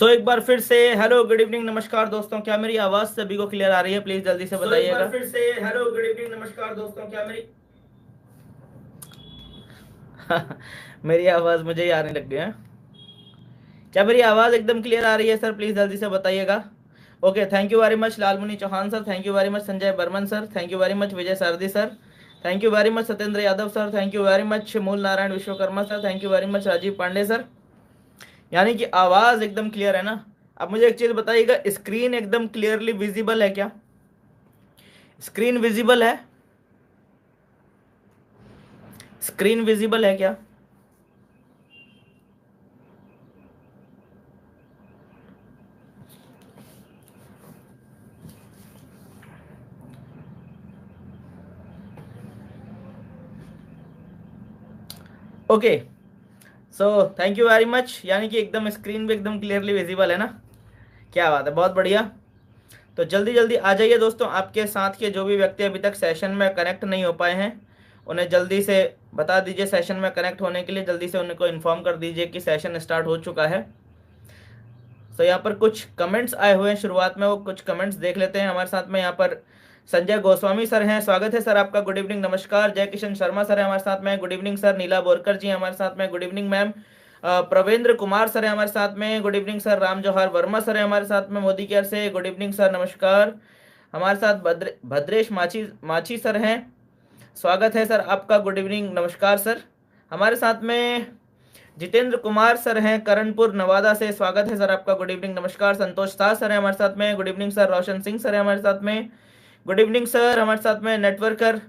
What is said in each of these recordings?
एक बार फिर से हेलो गुड इवनिंग नमस्कार दोस्तों, क्या मेरी आवाज सभी को क्लियर आ रही है? प्लीज जल्दी से बताइएगा। एक बार फिर से हेलो गुड इवनिंग नमस्कार दोस्तों, क्या मेरी मेरी आवाज मुझे ही आने लग गई है। क्या मेरी आवाज एकदम क्लियर आ रही है सर? प्लीज जल्दी से बताइएगा। Okay, thank you very much Lalmuni Chauhan sir, thank you very much Sanjay Barman sir, thank you very much Vijay Sardi sir, thank you very much Satyendra Yadav sir, thank you very much Mool Narayan Vishwakarma sir, thank you very much Rajeev Pandey sir. यानी कि आवाज एकदम clear है ना? अब मुझे एक चीज बताइएगा, स्क्रीन एकदम क्लियरली विजिबल है क्या? स्क्रीन विजिबल है? स्क्रीन विजिबल है क्या? Okay, so thank you very much. यानी कि एकदम स्क्रीन भी एकदम क्लियरली विजिबल है ना? क्या बात है, बहुत बढ़िया। तो जल्दी जल्दी आ जाइए दोस्तों, आपके साथ के जो भी व्यक्ति अभी तक सेशन में कनेक्ट नहीं हो पाए हैं उन्हें जल्दी से बता दीजिए सेशन में कनेक्ट होने के लिए, जल्दी से उनको इन्फॉर्म कर दीजिए कि सेशन स्टार्ट हो चुका है। तो यहाँ पर कुछ कमेंट्स आए हुए हैं शुरुआत में, वो कुछ कमेंट्स देख लेते हैं। हमारे साथ में यहाँ पर संजय गोस्वामी सर हैं, स्वागत है सर आपका, गुड इवनिंग नमस्कार। जय किशन शर्मा सर है हमारे साथ में, गुड इवनिंग सर। नीला बोरकर जी हैं हमारे साथ में, good evening ma'am. Pravendra Kumar sir है हमारे साथ में, गुड इवनिंग सर। राम जौहर वर्मा सर है हमारे साथ में मोदी केयर से, गुड इवनिंग सर, नमस्कार। हमारे साथ भद्रेश माची माची सर हैं, स्वागत है सर आपका, गुड इवनिंग नमस्कार सर। हमारे साथ में जितेंद्र कुमार सर हैं करणपुर नवादा से, स्वागत है सर आपका, गुड इवनिंग नमस्कार। संतोष शाह सर है हमारे साथ में, good evening sir. Roshan Singh sir है हमारे साथ में, गुड इवनिंग सर। हमारे साथ में नेटवर्कर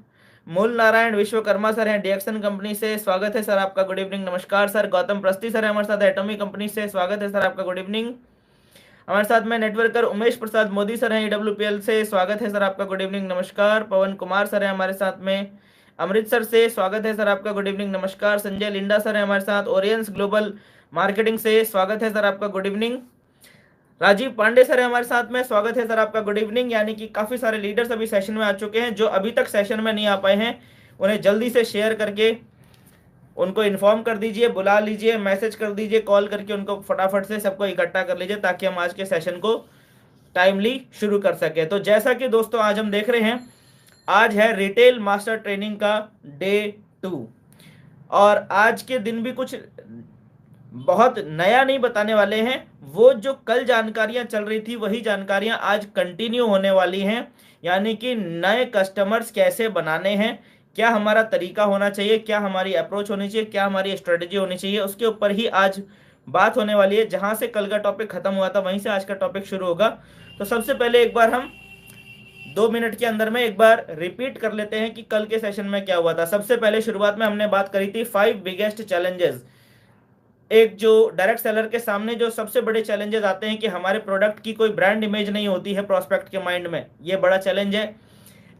मूल नारायण विश्वकर्मा सर हैं डीएक्सन कंपनी से, स्वागत है सर आपका, गुड इवनिंग नमस्कार सर। गौतम प्रस्ती सर है हमारे साथ एटॉमिक कंपनी से, स्वागत है सर आपका, गुड इवनिंग। हमारे साथ में नेटवर्कर उमेश प्रसाद मोदी सर हैं ईडब्ल्यूपीएल से, स्वागत है सर आपका, गुड इवनिंग नमस्कार। पवन कुमार सर है हमारे साथ में अमृतसर से, स्वागत है सर आपका, गुड इवनिंग नमस्कार। संजय लिंडा सर है हमारे साथ ओरियंस ग्लोबल मार्केटिंग से, स्वागत है सर आपका, good evening. Rajiv Pandey sir है हमारे साथ में, स्वागत है सर आपका, गुड इवनिंग। यानी कि काफी सारे लीडर्स अभी सेशन में आ चुके हैं, जो अभी तक सेशन में नहीं आ पाए हैं उन्हें जल्दी से शेयर करके उनको इन्फॉर्म कर दीजिए, बुला लीजिए, मैसेज कर दीजिए, कॉल करके उनको फटाफट से सबको इकट्ठा कर लीजिए ताकि हम आज के सेशन को टाइमली शुरू कर सके। तो जैसा कि दोस्तों आज हम देख रहे हैं, आज है रिटेल मास्टर ट्रेनिंग का डे 2 और आज के दिन भी कुछ बहुत नया नहीं बताने वाले हैं। वो जो कल जानकारियां चल रही थी वही जानकारियां आज कंटिन्यू होने वाली हैं। यानी कि नए कस्टमर्स कैसे बनाने हैं, क्या हमारा तरीका होना चाहिए, क्या हमारी अप्रोच होनी चाहिए, क्या हमारी स्ट्रेटेजी होनी चाहिए, उसके ऊपर ही आज बात होने वाली है। जहां से कल का टॉपिक खत्म हुआ था वहीं से आज का टॉपिक शुरू होगा। तो सबसे पहले एक बार हम 2 मिनट के अंदर में एक बार रिपीट कर लेते हैं कि कल के सेशन में क्या हुआ था। सबसे पहले शुरुआत में हमने बात करी थी 5 बिगेस्ट चैलेंजेस। एक जो डायरेक्ट सेलर के सामने जो सबसे बड़े चैलेंजेस आते हैं कि हमारे प्रोडक्ट की कोई ब्रांड इमेज नहीं होती है प्रोस्पेक्ट के माइंड में, ये बड़ा चैलेंज है।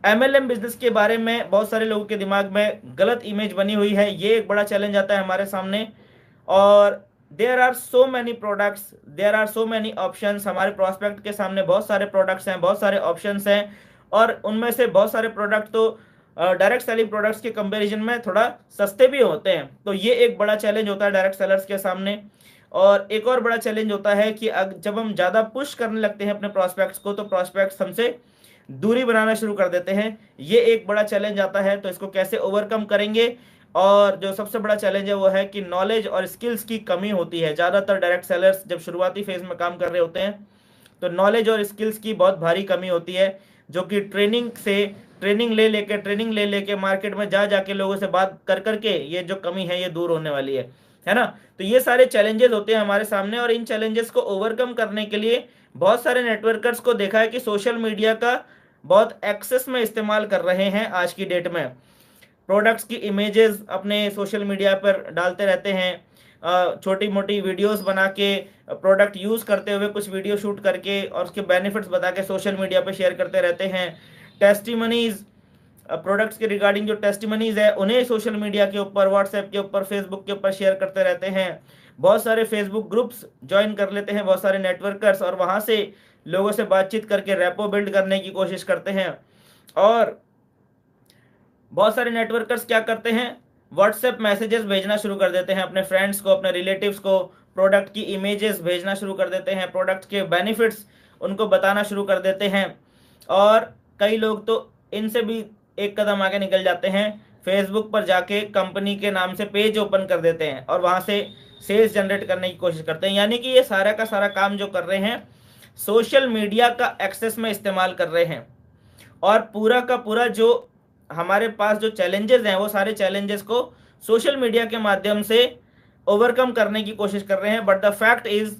एमएलएम बिजनेस के बारे में बहुत सारे लोगों के दिमाग में गलत इमेज बनी हुई है, ये एक बड़ा चैलेंज आता है हमारे सामने। और there are so many products, there are so many options, हमारे प्रोस्पेक्ट के सामने बहुत सारे प्रोडक्ट्स हैं, बहुत सारे ऑप्शंस हैं और उनमें से बहुत सारे प्रोडक्ट तो डायरेक्ट सेलिंग प्रोडक्ट्स के कंपैरिजन में थोड़ा सस्ते भी होते हैं। तो ये एक बड़ा चैलेंज होता है डायरेक्ट सेलर्स के सामने। और एक और बड़ा चैलेंज होता है कि जब हम ज़्यादा पुश करने लगते हैं अपने प्रोस्पेक्ट्स को तो प्रोस्पेक्ट्स हमसे दूरी बनाना शुरू कर देते हैं, ये एक बड़ा चैलेंज आता है। तो इसको कैसे ओवरकम करेंगे? और जो सबसे बड़ा चैलेंज है वो है कि नॉलेज और स्किल्स की कमी होती है। ज़्यादातर डायरेक्ट सेलर्स जब शुरुआती फेज में काम कर रहे होते हैं तो नॉलेज और स्किल्स की बहुत भारी कमी होती है, जो कि ट्रेनिंग ले लेके मार्केट में जा जाके लोगों से बात कर करके ये जो कमी है ये दूर होने वाली है ना? तो ये सारे चैलेंजेस होते हैं हमारे सामने और इन चैलेंजेस को ओवरकम करने के लिए बहुत सारे नेटवर्कर्स को देखा है कि सोशल मीडिया का बहुत एक्सेस में इस्तेमाल कर रहे हैं। आज की डेट में प्रोडक्ट्स की इमेजेस अपने सोशल मीडिया पर डालते रहते हैं, छोटी मोटी वीडियोस बना के प्रोडक्ट यूज़ करते हुए कुछ वीडियो शूट करके और उसके बेनिफिट्स बता के सोशल मीडिया पे शेयर करते रहते हैं। टेस्टिमनीज, प्रोडक्ट्स के रिगार्डिंग जो टेस्टिमनीज है उन्हें सोशल मीडिया के ऊपर, व्हाट्सएप के ऊपर, फेसबुक के ऊपर शेयर करते रहते हैं। बहुत सारे फेसबुक ग्रुप्स ज्वाइन कर लेते हैं बहुत सारे नेटवर्कर्स और वहाँ से लोगों से बातचीत करके रेपो बिल्ड करने की कोशिश करते हैं। और बहुत सारे नेटवर्कर्स क्या करते हैं, व्हाट्सएप मैसेजेस भेजना शुरू कर देते हैं अपने फ्रेंड्स को, अपने रिलेटिव्स को, प्रोडक्ट की इमेजेस भेजना शुरू कर देते हैं, प्रोडक्ट के बेनिफिट्स उनको बताना शुरू कर देते हैं। और कई लोग तो इनसे भी एक कदम आगे निकल जाते हैं, फेसबुक पर जाके कंपनी के नाम से पेज ओपन कर देते हैं और वहाँ से सेल्स जनरेट करने की कोशिश करते हैं। यानी कि ये सारा का सारा काम जो कर रहे हैं सोशल मीडिया का एक्सेस में इस्तेमाल कर रहे हैं, और पूरा का पूरा जो हमारे पास जो चैलेंजेस हैं वो सारे चैलेंजेस को सोशल मीडिया के माध्यम से ओवरकम करने की कोशिश कर रहे हैं। बट द फैक्ट इज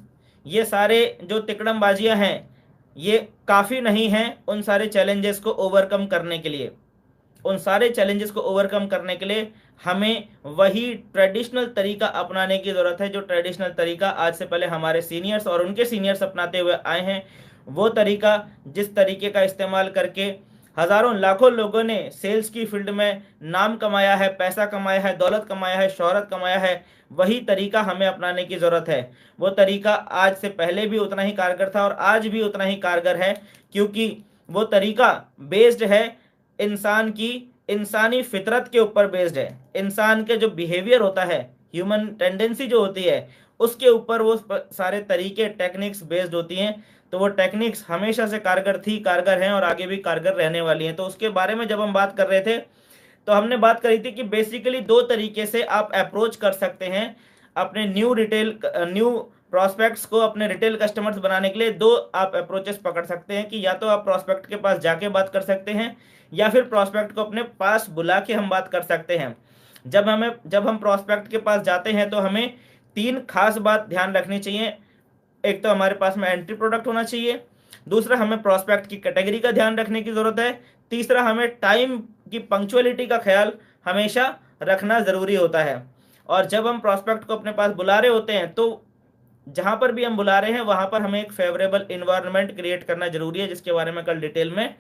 ये सारे जो तिकड़मबाजियां हैं ये काफ़ी नहीं हैं उन सारे चैलेंजेस को ओवरकम करने के लिए। उन सारे चैलेंजेस को ओवरकम करने के लिए हमें वही ट्रेडिशनल तरीका अपनाने की ज़रूरत है जो ट्रेडिशनल तरीका आज से पहले हमारे सीनियर्स और उनके सीनियर्स अपनाते हुए आए हैं। वो तरीका जिस तरीके का इस्तेमाल करके हज़ारों लाखों लोगों ने सेल्स की फील्ड में नाम कमाया है, पैसा कमाया है, दौलत कमाया है, शोहरत कमाया है, वही तरीका हमें अपनाने की ज़रूरत है। वो तरीका आज से पहले भी उतना ही कारगर था और आज भी उतना ही कारगर है, क्योंकि वो तरीका बेस्ड है इंसान की इंसानी फितरत के ऊपर बेस्ड है। इंसान के जो बिहेवियर होता है, ह्यूमन टेंडेंसी जो होती है, उसके ऊपर वो सारे तरीके टेक्निक्स बेस्ड होती हैं। तो वो टेक्निक्स हमेशा से कारगर थी, कारगर हैं और आगे भी कारगर रहने वाली हैं। तो उसके बारे में जब हम बात कर रहे थे तो हमने बात करी थी कि बेसिकली दो तरीके से आप अप्रोच कर सकते हैं अपने न्यू प्रॉस्पेक्ट्स को, अपने रिटेल कस्टमर्स बनाने के लिए दो आप अप्रोचेस पकड़ सकते हैं कि या तो आप प्रॉस्पेक्ट के पास जाके बात कर सकते हैं या फिर प्रॉस्पेक्ट को अपने पास बुला के हम बात कर सकते हैं। जब हम प्रॉस्पेक्ट के पास जाते हैं तो हमें तीन खास बात ध्यान रखनी चाहिए। एक तो हमारे पास में एंट्री प्रोडक्ट होना चाहिए, दूसरा हमें प्रॉस्पेक्ट की कैटेगरी का ध्यान रखने की ज़रूरत है, तीसरा हमें टाइम की पंक्चुअलिटी का ख्याल हमेशा रखना ज़रूरी होता है। और जब हम प्रॉस्पेक्ट को अपने पास बुला रहे होते हैं तो जहाँ पर भी हम बुला रहे हैं वहाँ पर हमें एक फेवरेबल इन्वायरमेंट क्रिएट करना जरूरी है, जिसके बारे में कल डिटेल में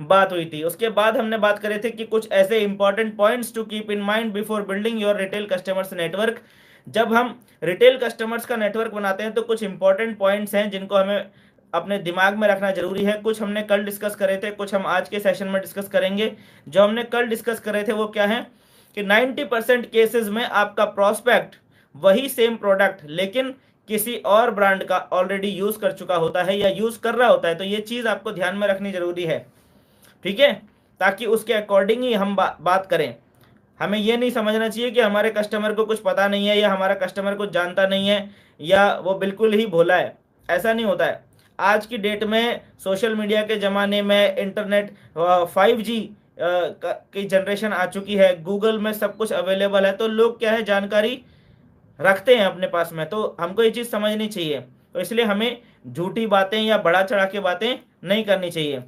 बात हुई थी। उसके बाद हमने बात करे थे कि कुछ ऐसे important points to keep in mind before building your retail customers network. जब हम रिटेल कस्टमर्स का नेटवर्क बनाते हैं तो कुछ इंपॉर्टेंट पॉइंट्स हैं जिनको हमें अपने दिमाग में रखना जरूरी है। कुछ हमने कल डिस्कस करे थे, कुछ हम आज के सेशन में डिस्कस करेंगे। जो हमने कल डिस्कस करे थे वो क्या है कि 90% केसेस में आपका प्रॉस्पेक्ट वही सेम प्रोडक्ट लेकिन किसी और ब्रांड का ऑलरेडी यूज कर चुका होता है या यूज कर रहा होता है। तो ये चीज आपको ध्यान में रखनी जरूरी है, ठीक है, ताकि उसके अकॉर्डिंग ही हम बात करें। हमें ये नहीं समझना चाहिए कि हमारे कस्टमर को कुछ पता नहीं है या हमारा कस्टमर कुछ जानता नहीं है या वो बिल्कुल ही भोला है। ऐसा नहीं होता है। आज की डेट में सोशल मीडिया के ज़माने में इंटरनेट 5G की जनरेशन आ चुकी है, गूगल में सब कुछ अवेलेबल है, तो लोग क्या है जानकारी रखते हैं अपने पास में। तो हमको ये चीज़ समझनी चाहिए। तो इसलिए हमें झूठी बातें या बढ़ा चढ़ा के बातें नहीं करनी चाहिए।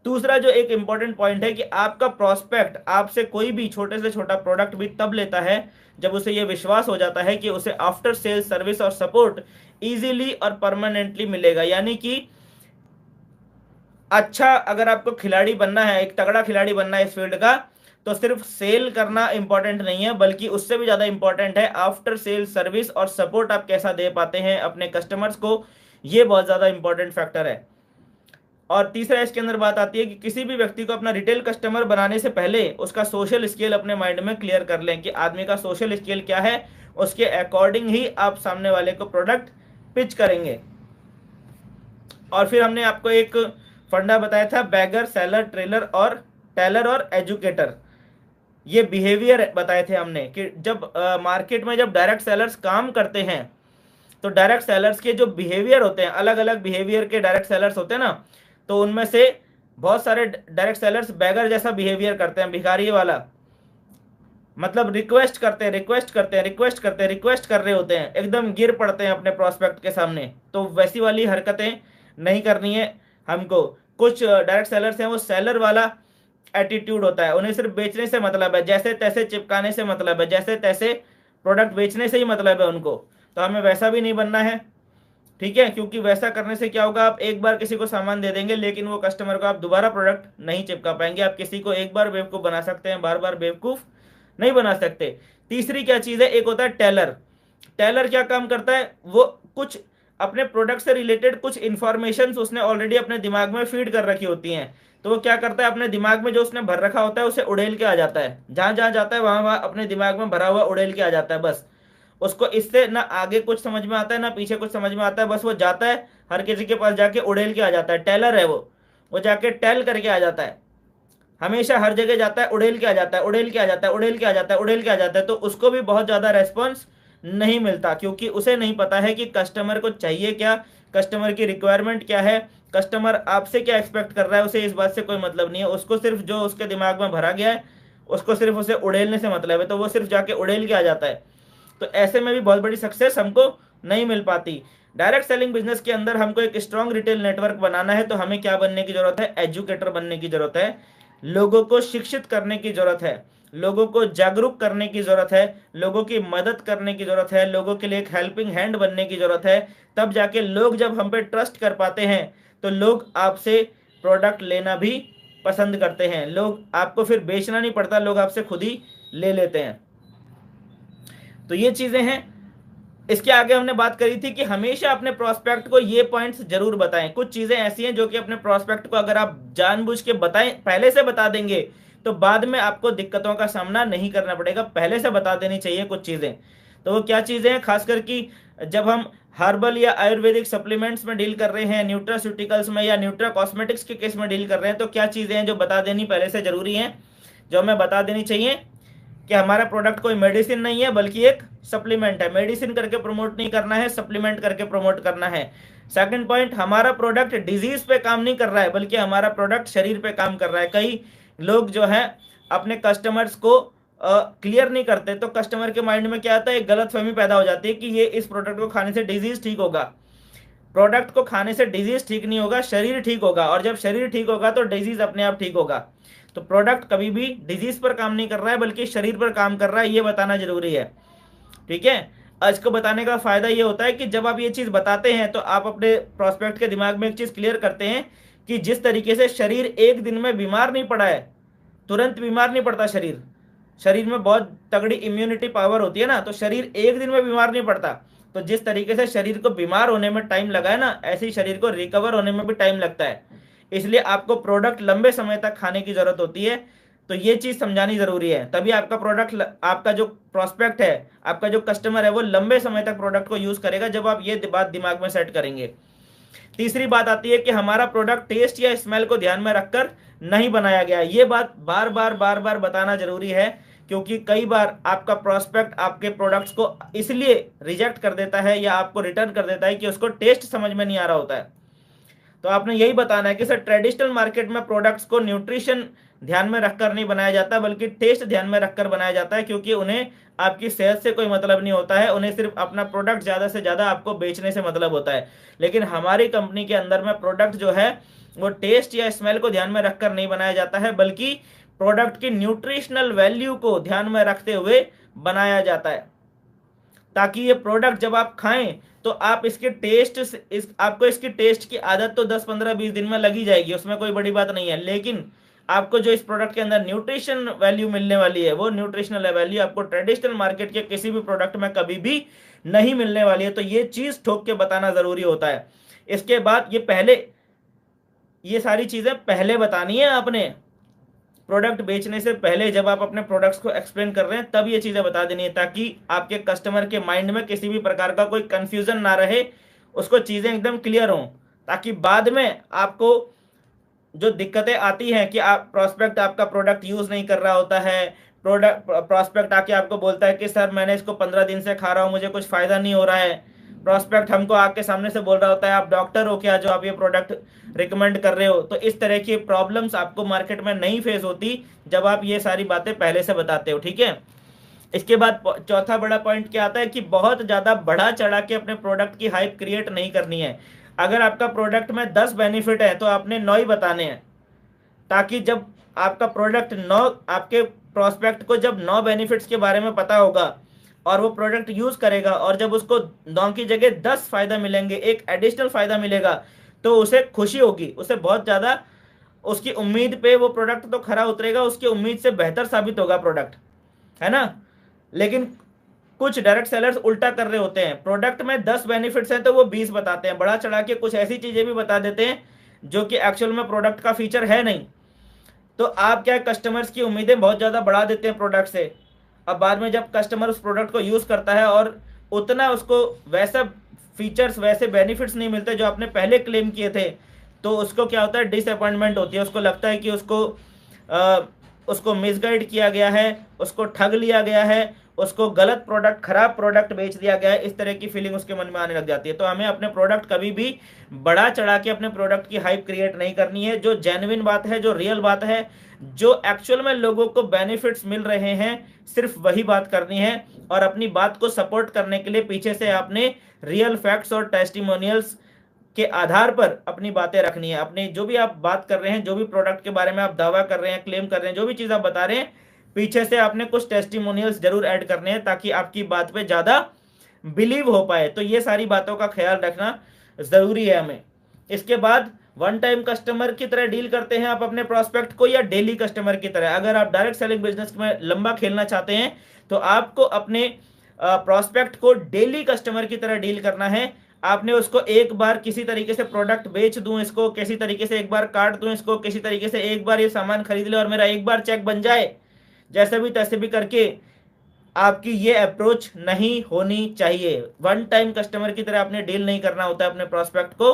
दूसरा जो एक इम्पॉर्टेंट पॉइंट है कि आपका प्रॉस्पेक्ट आपसे कोई भी छोटे से छोटा प्रोडक्ट भी तब लेता है जब उसे ये विश्वास हो जाता है कि उसे आफ्टर सेल्स सर्विस और सपोर्ट इजीली और परमानेंटली मिलेगा। यानी कि अच्छा, अगर आपको खिलाड़ी बनना है, एक तगड़ा खिलाड़ी बनना है इस फील्ड का, तो सिर्फ सेल करना इंपॉर्टेंट नहीं है, बल्कि उससे भी ज़्यादा इंपॉर्टेंट है आफ्टर सेल सर्विस और सपोर्ट आप कैसा दे पाते हैं अपने कस्टमर्स को। ये बहुत ज़्यादा इंपॉर्टेंट फैक्टर है। और तीसरा इसके अंदर बात आती है कि किसी भी व्यक्ति को अपना रिटेल कस्टमर बनाने से पहले उसका सोशल स्किल अपने माइंड में क्लियर कर लें कि आदमी का सोशल स्किल क्या है। उसके अकॉर्डिंग ही आप सामने वाले को प्रोडक्ट पिच करेंगे। और फिर हमने आपको एक फंडा बताया था, बैगर, सेलर, ट्रेलर और टेलर और एजुकेटर। ये बिहेवियर बताए थे हमने कि जब मार्केट में जब डायरेक्ट सेलर्स काम करते हैं तो डायरेक्ट सेलर्स के जो बिहेवियर होते हैं, अलग अलग बिहेवियर के डायरेक्ट सेलर्स होते हैं ना, तो उनमें से बहुत सारे डायरेक्ट सेलर्स बैगर जैसा बिहेवियर करते हैं, भिखारी वाला, मतलब रिक्वेस्ट करते हैं, रिक्वेस्ट करते हैं, रिक्वेस्ट करते हैं, रिक्वेस्ट कर रहे होते हैं, एकदम गिर पड़ते हैं अपने प्रॉस्पेक्ट के सामने। तो वैसी वाली हरकतें नहीं करनी है हमको। कुछ डायरेक्ट सेलर्स हैं वो सेलर वाला एटीट्यूड होता है, उन्हें सिर्फ बेचने से मतलब है, जैसे तैसे चिपकाने से मतलब है, जैसे तैसे प्रोडक्ट बेचने से ही मतलब है उनको। तो हमें वैसा भी नहीं बनना है, ठीक है, क्योंकि वैसा करने से क्या होगा, आप एक बार किसी को सामान दे देंगे लेकिन वो कस्टमर को आप दोबारा प्रोडक्ट नहीं चिपका पाएंगे। आप किसी को एक बार बेवकूफ़ बना सकते हैं, बार बार बेवकूफ़ नहीं बना सकते। तीसरी क्या चीज़ है, एक होता है टेलर। टेलर क्या काम करता है, वो कुछ अपने प्रोडक्ट से रिलेटेड कुछ इन्फॉर्मेशन उसने ऑलरेडी अपने दिमाग में फीड कर रखी होती हैं। तो वो क्या करता है, अपने दिमाग में जो उसने भर रखा होता है उसे उड़ेल के आ जाता है, जहाँ जहाँ जाता है वहाँ वहाँ अपने दिमाग में भरा हुआ उड़ेल के आ जाता है बस। उसको इससे ना आगे कुछ समझ में आता है ना पीछे कुछ समझ में आता है, बस वो जाता है हर किसी के पास जाके उड़ेल के आ जाता है। टेलर है वो जाके टेल करके आ जाता है, हमेशा हर जगह जाता है, उड़ेल के आ जाता है, उड़ेल के आ जाता है, उड़ेल के आ जाता है, उड़ेल के आ जाता है। तो उसको भी बहुत ज़्यादा रेस्पॉन्स नहीं मिलता, क्योंकि उसे नहीं पता है कि कस्टमर को चाहिए क्या, कस्टमर की रिक्वायरमेंट क्या है, कस्टमर आपसे क्या एक्सपेक्ट कर रहा है। उसे इस बात से कोई मतलब नहीं है, उसको सिर्फ जो उसके दिमाग में भरा गया है उसको सिर्फ उसे उड़ेलने से मतलब है, तो वो सिर्फ जाके उड़ेल के आ जाता है। तो ऐसे में भी बहुत बड़ी सक्सेस हमको नहीं मिल पाती। डायरेक्ट सेलिंग बिजनेस के अंदर हमको एक स्ट्रॉन्ग रिटेल नेटवर्क बनाना है, तो हमें क्या बनने की जरूरत है, एजुकेटर बनने की जरूरत है, लोगों को शिक्षित करने की जरूरत है, लोगों को जागरूक करने की जरूरत है, लोगों की मदद करने की जरूरत है, लोगों के लिए एक हेल्पिंग हैंड बनने की जरूरत है। तब जाके लोग जब हम पे ट्रस्ट कर पाते हैं तो लोग आपसे प्रोडक्ट लेना भी पसंद करते हैं, लोग आपको फिर बेचना नहीं पड़ता, लोग आपसे खुद ही ले लेते हैं। तो ये चीजें हैं। इसके आगे हमने बात करी थी कि हमेशा अपने प्रोस्पेक्ट को ये पॉइंट्स जरूर बताएं। कुछ चीजें ऐसी हैं जो कि अपने प्रोस्पेक्ट को अगर आप जानबूझ के बताएं, पहले से बता देंगे, तो बाद में आपको दिक्कतों का सामना नहीं करना पड़ेगा। पहले से बता देनी चाहिए कुछ चीजें। तो वो क्या चीजें हैं, खासकर कि जब हम हर्बल या आयुर्वेदिक सप्लीमेंट्स में डील कर रहे हैं, न्यूट्रास्यूटिकल्स में या न्यूट्रा कॉस्मेटिक्स के केस में डील कर रहे हैं, तो क्या चीजें हैं जो बता देनी पहले से जरूरी हैं, जो हमें बता देनी चाहिए कि हमारा प्रोडक्ट कोई मेडिसिन नहीं है बल्कि एक सप्लीमेंट है। मेडिसिन करके प्रमोट नहीं करना है, सप्लीमेंट करके प्रमोट करना है। सेकंड पॉइंट, हमारा प्रोडक्ट डिजीज पे काम नहीं कर रहा है बल्कि हमारा प्रोडक्ट शरीर पे काम कर रहा है। कई लोग जो है अपने कस्टमर्स को क्लियर नहीं करते, तो कस्टमर के माइंड में क्या आता है, एक गलत फहमी पैदा हो जाती है कि ये इस प्रोडक्ट को खाने से डिजीज ठीक होगा। प्रोडक्ट को खाने से डिजीज ठीक नहीं होगा, शरीर ठीक होगा, और जब शरीर ठीक होगा तो डिजीज अपने आप ठीक होगा। तो प्रोडक्ट कभी भी डिजीज पर काम नहीं कर रहा है बल्कि शरीर पर काम कर रहा है, ये बताना जरूरी है। ठीक है। इसको बताने का फायदा ये होता है कि जब आप ये चीज बताते हैं तो आप अपने प्रोस्पेक्ट के दिमाग में एक चीज क्लियर करते हैं कि जिस तरीके से शरीर एक दिन में बीमार नहीं पड़ा है, तुरंत बीमार नहीं पड़ता शरीर, शरीर में बहुत तगड़ी इम्यूनिटी पावर होती है ना, तो शरीर एक दिन में बीमार नहीं पड़ता। तो जिस तरीके से शरीर को बीमार होने में टाइम लगा है ना, ऐसे ही शरीर को रिकवर होने में भी टाइम लगता है। इसलिए आपको प्रोडक्ट लंबे समय तक खाने की जरूरत होती है। तो ये चीज समझानी जरूरी है, तभी आपका प्रोडक्ट, आपका जो प्रोस्पेक्ट है, आपका जो कस्टमर है, वो लंबे समय तक प्रोडक्ट को यूज करेगा, जब आप ये बात दिमाग में सेट करेंगे। तीसरी बात आती है कि हमारा प्रोडक्ट टेस्ट या स्मेल को ध्यान में रखकर नहीं बनाया गया। ये बात बार बार बताना जरूरी है, क्योंकि कई बार आपका प्रोस्पेक्ट आपके प्रोडक्ट्स को इसलिए रिजेक्ट कर देता है या आपको रिटर्न कर देता है कि उसको टेस्ट समझ में नहीं आ रहा होता है। तो आपने यही बताना है कि सर ट्रेडिशनल मार्केट में प्रोडक्ट्स को न्यूट्रिशन ध्यान में रखकर नहीं बनाया जाता बल्कि टेस्ट ध्यान में रखकर बनाया जाता है, क्योंकि उन्हें आपकी सेहत से कोई मतलब नहीं होता है, उन्हें सिर्फ अपना प्रोडक्ट ज़्यादा से ज़्यादा आपको बेचने से मतलब होता है। लेकिन हमारी कंपनी के अंदर में प्रोडक्ट जो है वो टेस्ट या स्मेल को ध्यान में रखकर नहीं बनाया जाता है, बल्कि प्रोडक्ट की न्यूट्रिशनल वैल्यू को ध्यान में रखते हुए बनाया जाता है, ताकि ये प्रोडक्ट जब आप खाएं तो आप इसके टेस्ट आपको इसकी टेस्ट की आदत तो 10 15 20 दिन में लगी जाएगी, उसमें कोई बड़ी बात नहीं है। लेकिन आपको जो इस प्रोडक्ट के अंदर न्यूट्रिशन वैल्यू मिलने वाली है, वो न्यूट्रिशनल वैल्यू आपको ट्रेडिशनल मार्केट के किसी भी प्रोडक्ट में कभी भी नहीं मिलने वाली है। तो ये चीज ठोक के बताना जरूरी होता है। इसके बाद ये सारी चीजें पहले बतानी है आपने, प्रोडक्ट बेचने से पहले जब आप अपने प्रोडक्ट्स को एक्सप्लेन कर रहे हैं तब ये चीज़ें बता देनी है, ताकि आपके कस्टमर के माइंड में किसी भी प्रकार का कोई कंफ्यूजन ना रहे, उसको चीज़ें एकदम क्लियर हों, ताकि बाद में आपको जो दिक्कतें आती हैं कि आप प्रोस्पेक्ट आपका प्रोडक्ट यूज़ नहीं कर रहा होता है, प्रोस्पेक्ट आके आपको बोलता है कि सर मैंने इसको 15 दिन से खा रहा हूँ, मुझे कुछ फ़ायदा नहीं हो रहा है। प्रोस्पेक्ट हमको आके सामने से बोल रहा होता है आप डॉक्टर हो क्या जो आप ये प्रोडक्ट रिकमेंड कर रहे हो। तो इस तरह की प्रॉब्लम्स आपको मार्केट में नहीं फेस होती जब आप ये सारी बातें पहले से बताते हो। ठीक है। इसके बाद चौथा बड़ा पॉइंट क्या आता है कि बहुत ज़्यादा बढ़ा चढ़ा के अपने प्रोडक्ट की हाइप क्रिएट नहीं करनी है। अगर आपका प्रोडक्ट में 10 बेनिफिट है तो आपने 9 ही बताने हैं, ताकि जब आपका प्रोडक्ट 9, आपके प्रोस्पेक्ट को जब 9 बेनिफिट्स के बारे में पता होगा और वो प्रोडक्ट यूज़ करेगा, और जब उसको 9 की जगह 10 फायदा मिलेंगे, एक एडिशनल फायदा मिलेगा, तो उसे खुशी होगी, उसे बहुत ज़्यादा, उसकी उम्मीद पे वो प्रोडक्ट तो खरा उतरेगा, उसकी उम्मीद से बेहतर साबित होगा प्रोडक्ट, है ना। लेकिन कुछ डायरेक्ट सेलर्स उल्टा कर रहे होते हैं, प्रोडक्ट में 10 बेनिफिट्स हैं तो वो 20 बताते हैं, बढ़ा चढ़ा के कुछ ऐसी चीज़ें भी बता देते हैं जो कि एक्चुअल में प्रोडक्ट का फीचर है नहीं। तो आप क्या कस्टमर्स की उम्मीदें बहुत ज़्यादा बढ़ा देते हैं प्रोडक्ट से, अब बाद में जब कस्टमर उस प्रोडक्ट को यूज़ करता है और उतना उसको वैसा फीचर्स वैसे बेनिफिट्स नहीं मिलते जो आपने पहले क्लेम किए थे, तो उसको क्या होता है, डिसअपॉइंटमेंट होती है। उसको लगता है कि उसको मिसगाइड किया गया है, उसको ठग लिया गया है, उसको गलत प्रोडक्ट, खराब प्रोडक्ट बेच दिया गया है। इस तरह की फीलिंग उसके मन में आने लग जाती है। तो हमें अपने प्रोडक्ट कभी भी बढ़ा चढ़ा के अपने प्रोडक्ट की हाइप क्रिएट नहीं करनी है। जो जेन्युइन बात है, जो रियल बात है, जो एक्चुअल में लोगों को बेनिफिट्स मिल रहे हैं, सिर्फ वही बात करनी है। और अपनी बात को सपोर्ट करने के लिए पीछे से आपने रियल फैक्ट्स और टेस्टिमोनियल्स के आधार पर अपनी बातें रखनी है। अपनी जो भी आप बात कर रहे हैं, जो भी प्रोडक्ट के बारे में आप दावा कर रहे हैं, क्लेम कर रहे हैं, जो भी चीज़ आप बता रहे हैं, पीछे से आपने कुछ टेस्टिमोनियल्स जरूर ऐड करने हैं ताकि आपकी बात पे ज़्यादा बिलीव हो पाए। तो ये सारी बातों का ख्याल रखना ज़रूरी है हमें। इसके बाद वन टाइम कस्टमर की तरह डील करते हैं आप अपने प्रोस्पेक्ट को, या डेली कस्टमर की तरह। अगर आप डायरेक्ट सेलिंग बिजनेस में लंबा खेलना चाहते हैं तो आपको अपने प्रोस्पेक्ट को डेली कस्टमर की तरह डील करना है। आपने उसको एक बार किसी तरीके से प्रोडक्ट बेच दूं, इसको किसी तरीके से एक बार काट दूं, इसको किसी तरीके से एक बार ये सामान खरीद ले और मेरा एक बार चेक बन जाए, जैसे भी तैसे भी करके, आपकी ये अप्रोच नहीं होनी चाहिए। वन टाइम कस्टमर की तरह आपने डील नहीं करना होता है अपने प्रोस्पेक्ट को।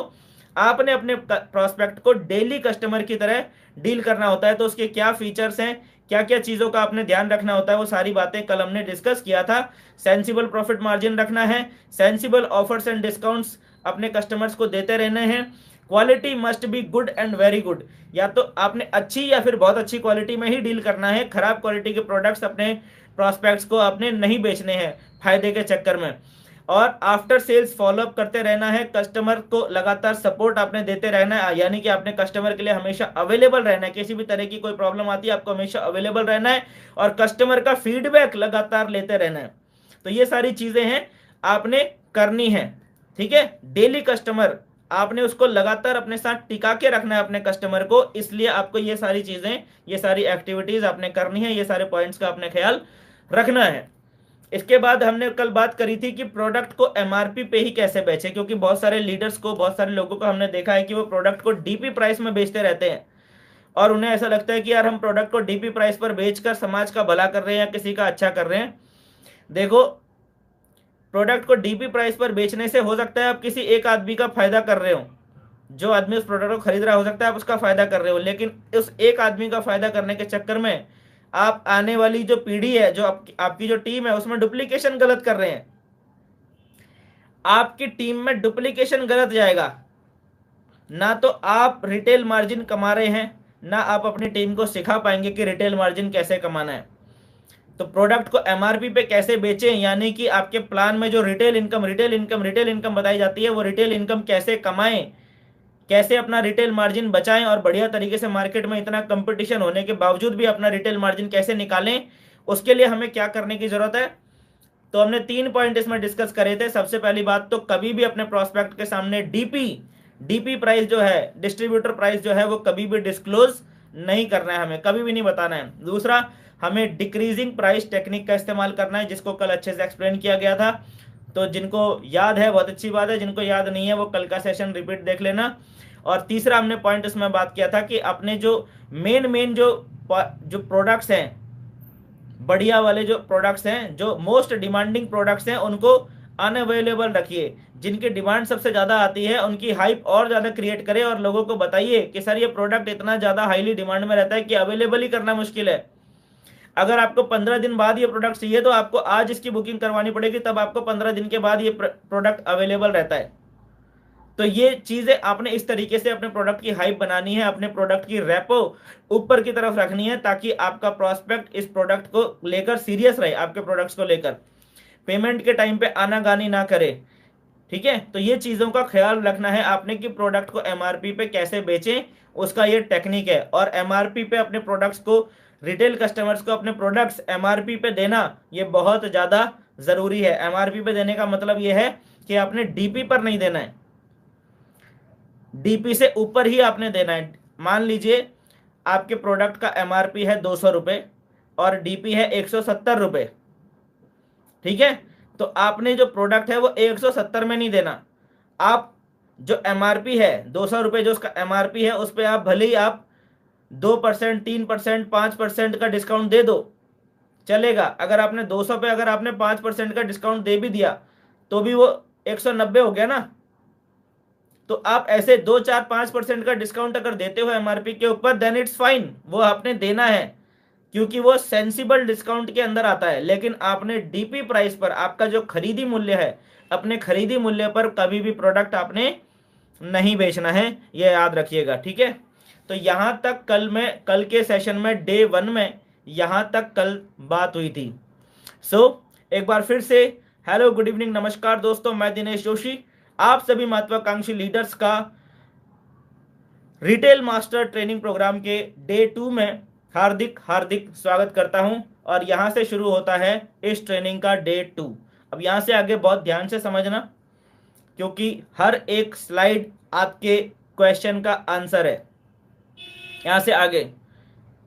आपने अपने प्रोस्पेक्ट को डेली कस्टमर की तरह डील करना होता है। तो उसके क्या फीचर्स हैं, क्या क्या चीज़ों का आपने ध्यान रखना होता है, वो सारी बातें कल हमने डिस्कस किया था। सेंसिबल प्रॉफिट मार्जिन रखना है, सेंसिबल ऑफर्स एंड डिस्काउंट्स अपने कस्टमर्स को देते रहने हैं। Quality must be good and very good, या तो आपने अच्छी या फिर बहुत अच्छी क्वालिटी में ही डील करना है। खराब क्वालिटी के प्रोडक्ट्स अपने प्रोस्पेक्ट्स को आपने नहीं बेचने हैं फायदे के चक्कर में। और आफ्टर सेल्स फॉलोअप करते रहना है, कस्टमर को लगातार सपोर्ट आपने देते रहना है, यानी कि आपने कस्टमर के लिए हमेशा अवेलेबल रहना है। किसी भी तरह की कोई प्रॉब्लम आती है आपको हमेशा अवेलेबल रहना है और कस्टमर का फीडबैक लगातार लेते रहना है। तो ये सारी चीजें हैं आपने करनी है, ठीक है। डेली कस्टमर आपने उसको लगातार अपने साथ टिका के रखना है अपने कस्टमर को, इसलिए आपको ये सारी चीजें, ये सारी एक्टिविटीज आपने करनी है, ये सारे पॉइंट्स का आपने ख्याल रखना है। इसके बाद हमने कल बात करी थी कि प्रोडक्ट को एमआरपी पे ही कैसे बेचे, क्योंकि बहुत सारे लीडर्स को, बहुत सारे लोगों को हमने देखा है कि वो प्रोडक्ट को डीपी प्राइस में बेचते रहते हैं और उन्हें ऐसा लगता है कि यार हम प्रोडक्ट को डीपी प्राइस पर बेचकर समाज का भला कर रहे हैं या किसी का अच्छा कर रहे हैं। देखो, प्रोडक्ट को डीपी प्राइस पर बेचने से हो सकता है आप किसी एक आदमी का फायदा कर रहे हो, जो आदमी उस प्रोडक्ट को खरीद रहा हो सकता है आप उसका फायदा कर रहे हो, लेकिन उस एक आदमी का फायदा करने के चक्कर में आप आने वाली जो पीढ़ी है, जो आपकी जो टीम है, उसमें डुप्लीकेशन गलत कर रहे हैं। आपकी टीम में डुप्लीकेशन गलत जाएगा, ना तो आप रिटेल मार्जिन कमा रहे हैं, ना आप अपनी टीम को सिखा पाएंगे कि रिटेल मार्जिन कैसे कमाना है। तो प्रोडक्ट को एमआरपी पे कैसे बेचें, यानी कि आपके प्लान में जो रिटेल इनकम बताई जाती है, वो रिटेल इनकम कैसे कमाएं, कैसे अपना रिटेल मार्जिन बचाएं और बढ़िया तरीके से मार्केट में इतना कंपटीशन होने के बावजूद भी अपना रिटेल मार्जिन कैसे निकालें, उसके लिए हमें क्या करने की जरूरत है। तो हमने 3 पॉइंट इसमें डिस्कस करे थे। सबसे पहली बात तो कभी भी अपने प्रोस्पेक्ट के सामने डीपी प्राइस जो है, डिस्ट्रीब्यूटर प्राइस जो है, वो कभी भी डिस्क्लोज नहीं करना है, हमें कभी भी नहीं बताना है। दूसरा, हमें डिक्रीजिंग प्राइस टेक्निक का इस्तेमाल करना है, जिसको कल अच्छे से एक्सप्लेन किया गया था। तो जिनको याद है बहुत अच्छी बात है, जिनको याद नहीं है वो कल का सेशन रिपीट देख लेना। और तीसरा हमने पॉइंट इसमें बात किया था कि अपने जो मेन जो प्रोडक्ट्स हैं, बढ़िया वाले जो प्रोडक्ट्स हैं, जो मोस्ट डिमांडिंग प्रोडक्ट्स हैं, उनको अनअवेलेबल रखिए। जिनकी डिमांड सबसे ज़्यादा आती है उनकी हाइप और ज़्यादा क्रिएट करें और लोगों को बताइए कि सर ये प्रोडक्ट इतना ज़्यादा हाईली डिमांड में रहता है कि अवेलेबल ही करना मुश्किल है। अगर आपको 15 दिन बाद ये प्रोडक्ट चाहिए तो आपको आज इसकी बुकिंग करवानी पड़ेगी, तब आपको 15 दिन के बाद ये प्रोडक्ट अवेलेबल रहता है। तो ये चीज़ें आपने इस तरीके से अपने प्रोडक्ट की हाइप बनानी है, अपने प्रोडक्ट की रेपो ऊपर की तरफ रखनी है, ताकि आपका प्रोस्पेक्ट इस प्रोडक्ट को लेकर सीरियस रहे, आपके प्रोडक्ट्स को लेकर पेमेंट के टाइम पे आनाकानी ना करे, ठीक है। तो ये चीज़ों का ख्याल रखना है आपने कि प्रोडक्ट को एमआरपी पे कैसे बेचें, उसका ये टेक्निक है। और एमआरपी पे अपने प्रोडक्ट्स को, रिटेल कस्टमर्स को अपने प्रोडक्ट्स एमआरपी पे देना ये बहुत ज़्यादा ज़रूरी है। एमआरपी पे देने का मतलब ये है कि आपने डीपी पर नहीं देना है, डीपी से ऊपर ही आपने देना है। मान लीजिए आपके प्रोडक्ट का एमआरपी है 200 रुपये और डीपी है 170 रुपये, ठीक है। तो आपने जो प्रोडक्ट है वो 170 में नहीं देना। आप जो एमआरपी है 200 रुपये, जो उसका एमआरपी है, उस पर आप भले ही आप 2%, 3%, 5% का डिस्काउंट दे दो, चलेगा। अगर आपने 200 पे अगर आपने 5% का डिस्काउंट दे भी दिया तो भी वो 190 हो गया ना। तो आप ऐसे 2 4 5% का डिस्काउंट अगर देते हो एमआरपी के ऊपर, देन इट्स फाइन, वो आपने देना है क्योंकि वो सेंसिबल डिस्काउंट के अंदर आता है। लेकिन आपने डीपी प्राइस पर, आपका जो खरीदी मूल्य है, अपने खरीदी मूल्य पर कभी भी प्रोडक्ट आपने नहीं बेचना है, ये याद रखिएगा, ठीक है। तो यहां तक कल के सेशन में डे 1 में यहां तक कल बात हुई थी। एक बार फिर से हेलो, गुड इवनिंग, नमस्कार दोस्तों, मैं दिनेश जोशी आप सभी महत्वाकांक्षी लीडर्स का रिटेल मास्टर ट्रेनिंग प्रोग्राम के डे 2 में हार्दिक हार्दिक स्वागत करता हूं। और यहां से शुरू होता है इस ट्रेनिंग का डे 2। अब यहां से आगे बहुत ध्यान से समझना, क्योंकि हर एक स्लाइड आपके क्वेश्चन का आंसर है। यहां से आगे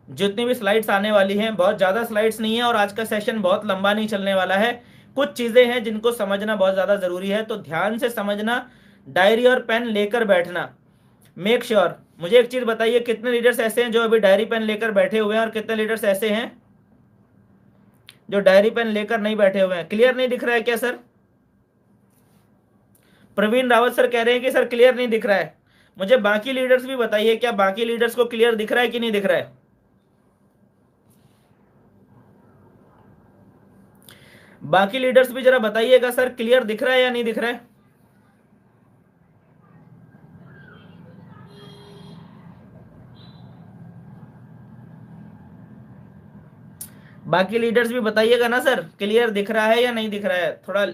जितनी भी स्लाइड्स आने वाली हैं, बहुत ज़्यादा स्लाइड्स नहीं है और आज का सेशन बहुत लंबा नहीं चलने वाला है। कुछ चीज़ें हैं जिनको समझना बहुत ज़्यादा ज़रूरी है, तो ध्यान से समझना, डायरी और पेन लेकर बैठना। मेक श्योर मुझे एक चीज़ बताइए, कितने लीडर्स ऐसे हैं जो अभी डायरी पेन लेकर बैठे हुए हैं और कितने लीडर्स ऐसे हैं जो डायरी पेन लेकर नहीं बैठे हुए हैं? क्लियर नहीं दिख रहा है क्या सर? प्रवीण रावत सर कह रहे हैं कि सर क्लियर नहीं दिख रहा है। मुझे बाकी लीडर्स भी बताइए, क्या बाकी लीडर्स को क्लियर दिख रहा है कि नहीं दिख रहा है? बाकी लीडर्स भी जरा बताइएगा सर, क्लियर दिख रहा है या नहीं दिख रहा है? बाकी लीडर्स भी बताइएगा ना सर, क्लियर दिख रहा है या नहीं दिख रहा है? थोड़ा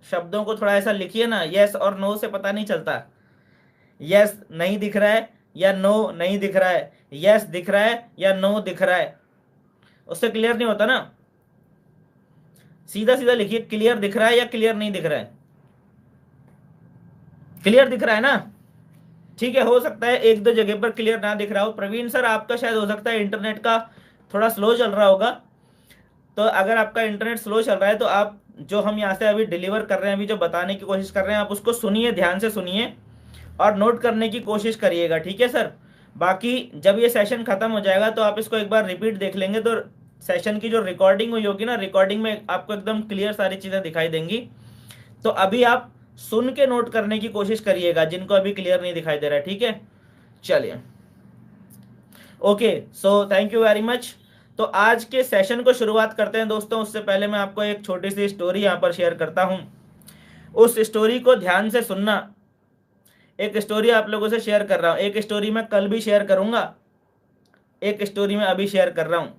शब्दों को थोड़ा ऐसा लिखिए ना, यस और नो से पता नहीं चलता। यस नहीं दिख रहा है या नो नहीं दिख रहा है, यस दिख रहा है या नो दिख रहा है, उससे क्लियर नहीं होता ना। सीधा सीधा लिखिए, क्लियर दिख रहा है या क्लियर नहीं दिख रहा है? क्लियर दिख रहा है ना? ठीक है, हो सकता है एक दो जगह पर क्लियर ना दिख रहा हो। प्रवीण सर आपका शायद हो सकता है इंटरनेट का थोड़ा स्लो चल रहा होगा। तो अगर आपका इंटरनेट स्लो चल रहा है तो आप जो हम यहाँ से अभी डिलीवर कर रहे हैं, अभी जो बताने की कोशिश कर रहे हैं, आप उसको सुनिए, ध्यान से सुनिए और नोट करने की कोशिश करिएगा, ठीक है सर। बाकी जब ये सेशन खत्म हो जाएगा तो आप इसको एक बार रिपीट देख लेंगे तो सेशन की जो रिकॉर्डिंग हुई होगी ना, रिकॉर्डिंग में आपको एकदम क्लियर सारी चीज़ें दिखाई देंगी। तो अभी आप सुन के नोट करने की कोशिश करिएगा जिनको अभी क्लियर नहीं दिखाई दे रहा है, ठीक है। चलिए, okay, so thank you very much. तो आज के सेशन को शुरुआत करते हैं दोस्तों। उससे पहले मैं आपको एक छोटी सी स्टोरी यहाँ पर शेयर करता हूँ, उस स्टोरी को ध्यान से सुनना। एक स्टोरी आप लोगों से शेयर कर रहा हूँ, एक स्टोरी मैं कल भी शेयर करूँगा, एक स्टोरी मैं अभी शेयर कर रहा हूँ।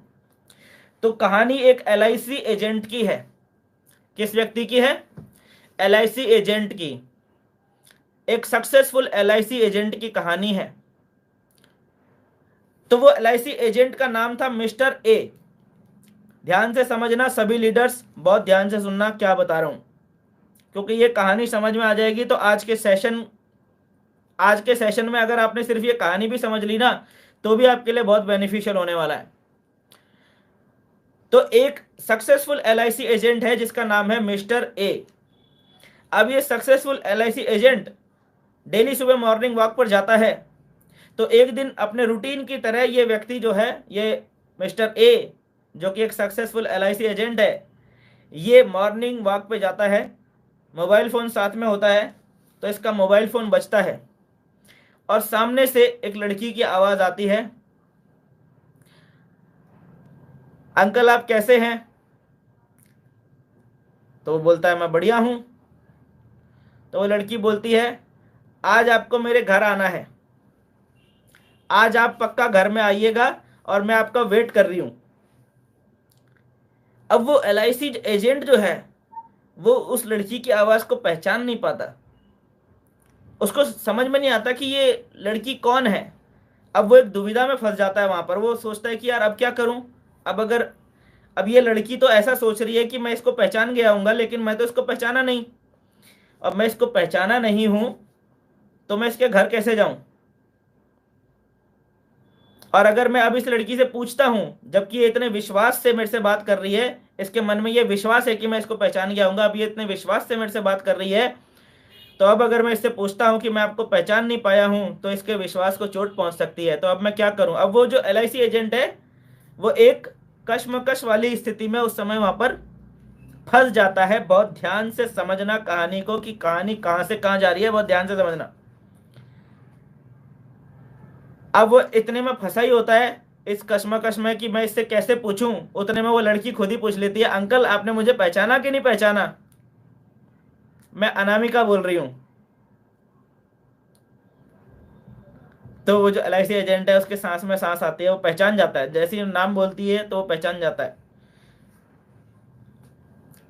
तो कहानी एक LIC एजेंट की है। किस व्यक्ति की है? LIC एजेंट की। एक सक्सेसफुल LIC एजेंट की कहानी है। तो वो LIC एजेंट का नाम था मिस्टर ए। ध्यान से समझना सभी लीडर्स, बहुत ध्यान से सुनना क्या बता रहा हूं, क्योंकि ये कहानी समझ में आ जाएगी तो आज के सेशन में अगर आपने सिर्फ ये कहानी भी समझ ली ना तो भी आपके लिए बहुत बेनिफिशियल होने वाला है। तो एक सक्सेसफुल LIC एजेंट है जिसका नाम है मिस्टर ए। अब ये सक्सेसफुल LIC एजेंट डेली सुबह मॉर्निंग वॉक पर जाता है। तो एक दिन अपने रूटीन की तरह ये व्यक्ति जो है, ये मिस्टर ए जो कि एक सक्सेसफुल LIC एजेंट है, ये मॉर्निंग वॉक पे जाता है। मोबाइल फ़ोन साथ में होता है, तो इसका मोबाइल फ़ोन बजता है और सामने से एक लड़की की आवाज़ आती है, अंकल आप कैसे हैं? तो वो बोलता है मैं बढ़िया हूँ। तो वो लड़की बोलती है आज आपको मेरे घर आना है, आज आप पक्का घर में आइएगा और मैं आपका वेट कर रही हूँ। अब वो LIC एजेंट जो है वो उस लड़की की आवाज़ को पहचान नहीं पाता, उसको समझ में नहीं आता कि ये लड़की कौन है। अब वो एक दुविधा में फंस जाता है। वहाँ पर वो सोचता है कि यार अब क्या करूँ, अब ये लड़की तो ऐसा सोच रही है कि मैं इसको पहचान गया हूँगा, लेकिन मैं तो इसको पहचाना नहीं। अब मैं इसको पहचाना नहीं हूँ तो मैं इसके घर कैसे जाऊँ? और अगर मैं अब इस लड़की से पूछता हूँ, जबकि ये इतने विश्वास से मेरे से बात कर रही है, इसके मन में ये विश्वास है कि मैं इसको पहचान गया हूँगा, अब ये इतने विश्वास से मेरे से बात कर रही है, तो अब अगर मैं इससे पूछता हूँ कि मैं आपको पहचान नहीं पाया हूँ तो इसके विश्वास को चोट पहुँच सकती है। तो अब मैं क्या करूँ? अब वो जो LIC एजेंट है वो एक कश्मकश वाली स्थिति में उस समय वहां पर फंस जाता है। बहुत ध्यान से समझना कहानी को कि कहानी कहां से कहां जा रही है, बहुत ध्यान से समझना। अब वो इतने में फंसा ही होता है इस कश्मकश में कि मैं इससे कैसे पूछूं, उतने में वो लड़की खुद ही पूछ लेती है, अंकल आपने मुझे पहचाना कि नहीं पहचाना, मैं अनामिका बोल रही हूं। तो वो जो LIC एजेंट है उसके सांस में सांस आती है, वो पहचान जाता है, जैसे ही नाम बोलती है तो वो पहचान जाता है।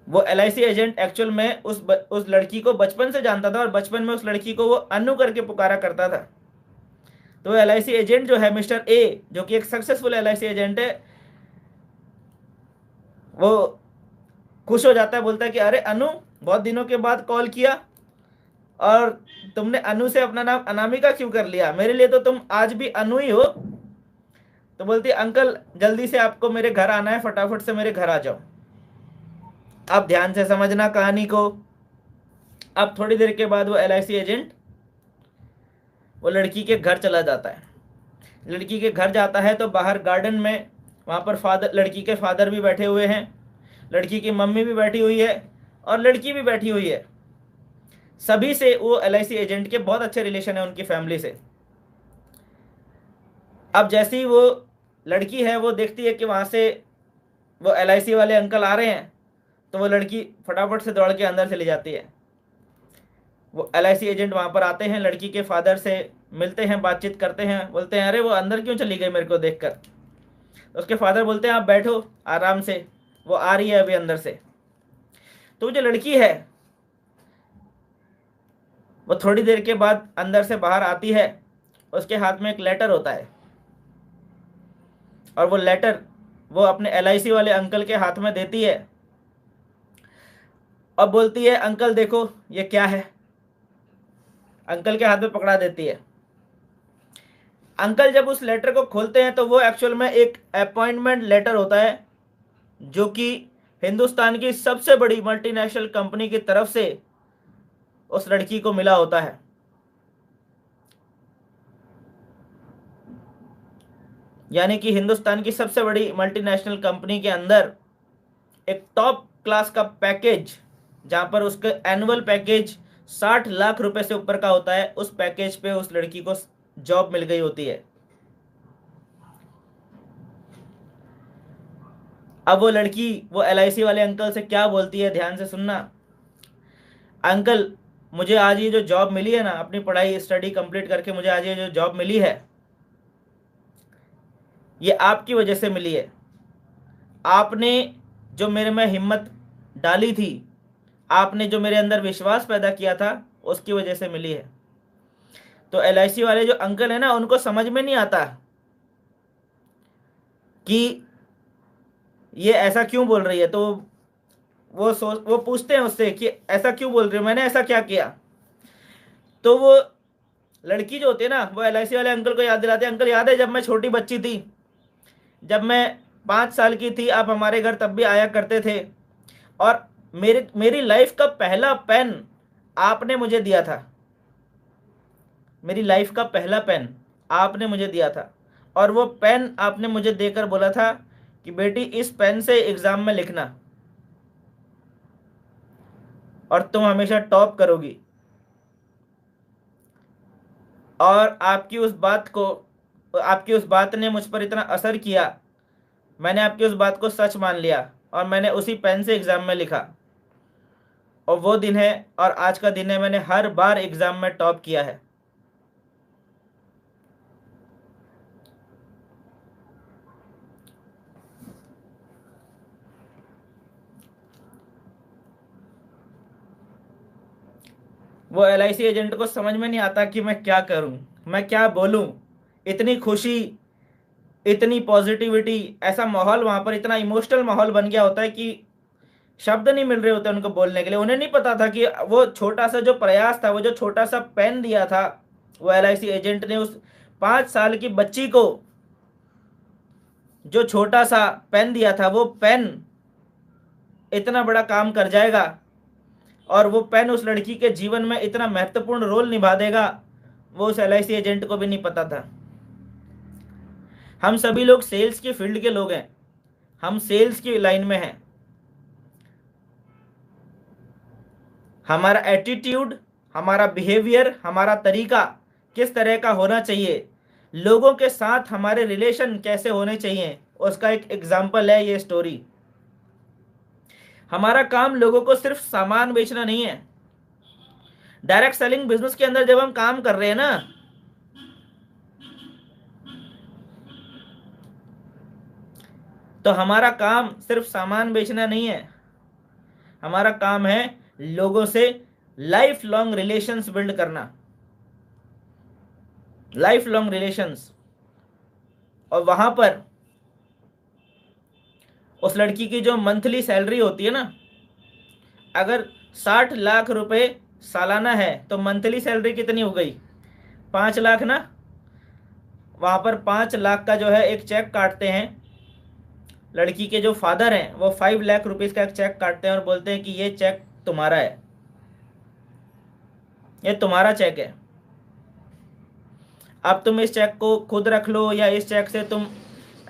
वो LIC एजेंट एक्चुअल में उस लड़की को बचपन से जानता था और बचपन में उस लड़की को वो अनु करके पुकारा करता था। तो LIC एजेंट जो है मिस्टर ए, जो कि एक सक्सेसफुल LIC एजेंट है, वो खुश हो जाता है, बोलता है कि अरे अनु, बहुत दिनों के बाद कॉल किया और तुमने अनु से अपना नाम अनामिका क्यों कर लिया, मेरे लिए तो तुम आज भी अनु ही हो। तो बोलती है अंकल जल्दी से आपको मेरे घर आना है, फटाफट से मेरे घर आ जाओ। आप ध्यान से समझना कहानी को। अब थोड़ी देर के बाद वो LIC एजेंट वो लड़की के घर चला जाता है। लड़की के घर जाता है तो बाहर गार्डन में वहाँ पर लड़की के फादर भी बैठे हुए हैं, लड़की की मम्मी भी बैठी हुई है और लड़की भी बैठी हुई है। सभी से वो LIC एजेंट के बहुत अच्छे रिलेशन है उनकी फैमिली से। अब जैसे ही वो लड़की है वो देखती है कि वहाँ से वो LIC वाले अंकल आ रहे हैं, तो वो लड़की फटाफट से दौड़ के अंदर चली जाती है। वो LIC एजेंट वहाँ पर आते हैं, लड़की के फादर से मिलते हैं, बातचीत करते हैं, बोलते हैं अरे वो अंदर क्यों चली गई मेरे को देखकर। उसके फादर बोलते हैं आप बैठो आराम से, वो आ रही है अभी अंदर से। तो जो लड़की है वो थोड़ी देर के बाद अंदर से बाहर आती है, उसके हाथ में एक लेटर होता है और वो लेटर वो अपने LIC वाले अंकल के हाथ में देती है और बोलती है अंकल देखो ये क्या है, अंकल के हाथ में पकड़ा देती है। अंकल जब उस लेटर को खोलते हैं तो वो एक्चुअल में एक अपॉइंटमेंट लेटर होता है, जो कि हिंदुस्तान की सबसे बड़ी मल्टीनेशनल कंपनी की तरफ से उस लड़की को मिला होता है। यानी कि हिंदुस्तान की सबसे बड़ी मल्टीनेशनल कंपनी के अंदर एक टॉप क्लास का पैकेज, जहां पर उसका एनुअल पैकेज 60 लाख रुपए से ऊपर का होता है, उस पैकेज पे उस लड़की को जॉब मिल गई होती है। अब वो लड़की वो LIC वाले अंकल से क्या बोलती है, ध्यान से सुनना। अंकल मुझे आज ये जो जॉब मिली है ना, अपनी पढ़ाई स्टडी कंप्लीट करके मुझे आज ये जो जॉब मिली है, ये आपकी वजह से मिली है। आपने जो मेरे में हिम्मत डाली थी, आपने जो मेरे अंदर विश्वास पैदा किया था, उसकी वजह से मिली है। तो LIC वाले जो अंकल है ना, उनको समझ में नहीं आता कि ये ऐसा क्यों बोल रही है। तो वो पूछते हैं उससे कि ऐसा क्यों बोल रही हो, मैंने ऐसा क्या किया। तो वो लड़की जो होती है ना, वो LIC वाले अंकल को याद दिलाते हैं, अंकल याद है जब मैं छोटी बच्ची थी, जब मैं 5 साल की थी, आप हमारे घर तब भी आया करते थे और मेरी लाइफ का पहला पेन आपने मुझे दिया था। मेरी लाइफ का पहला पेन आपने मुझे दिया था और वो पेन आपने मुझे देकर बोला था कि बेटी इस पेन से एग्जाम में लिखना और तुम हमेशा टॉप करोगी। और आपकी उस बात ने मुझ पर इतना असर किया, मैंने आपकी उस बात को सच मान लिया और मैंने उसी पेन से एग्जाम में लिखा। और वो दिन है और आज का दिन है, मैंने हर बार एग्जाम में टॉप किया है। वो LIC एजेंट को समझ में नहीं आता कि मैं क्या करूं, मैं क्या बोलूं। इतनी खुशी, इतनी पॉजिटिविटी, ऐसा माहौल वहां पर, इतना इमोशनल माहौल बन गया होता है कि शब्द नहीं मिल रहे होते उनको बोलने के लिए। उन्हें नहीं पता था कि वो छोटा सा जो प्रयास था, वो जो छोटा सा पेन दिया था वो LIC एजेंट ने उस 5 साल की बच्ची को, जो छोटा सा पेन दिया था, वो पेन इतना बड़ा काम कर जाएगा और वो पेन उस लड़की के जीवन में इतना महत्वपूर्ण रोल निभा देगा, वो उस LIC एजेंट को भी नहीं पता था। हम सभी लोग सेल्स की फील्ड के लोग हैं, हम सेल्स की लाइन में हैं, हमारा एटीट्यूड, हमारा बिहेवियर, हमारा तरीका किस तरह का होना चाहिए, लोगों के साथ हमारे रिलेशन कैसे होने चाहिए, उसका एक एग्जाम्पल है ये स्टोरी। हमारा काम लोगों को सिर्फ सामान बेचना नहीं है। डायरेक्ट सेलिंग बिजनेस के अंदर जब हम काम कर रहे हैं ना, तो हमारा काम सिर्फ सामान बेचना नहीं है, हमारा काम है लोगों से लाइफ लॉन्ग रिलेशंस बिल्ड करना, लाइफ लॉन्ग रिलेशंस। और वहां पर उस लड़की की जो मंथली सैलरी होती है ना, अगर 60 लाख रुपए सालाना है तो मंथली सैलरी कितनी हो गई, 5 लाख ना। वहां पर 5 लाख का जो है एक चेक काटते हैं, लड़की के जो फादर हैं वो 5 लाख रुपीज का एक चेक काटते हैं और बोलते हैं कि ये चेक तुम्हारा है, ये तुम्हारा चेक है, अब तुम इस चेक को खुद रख लो या इस चेक से तुम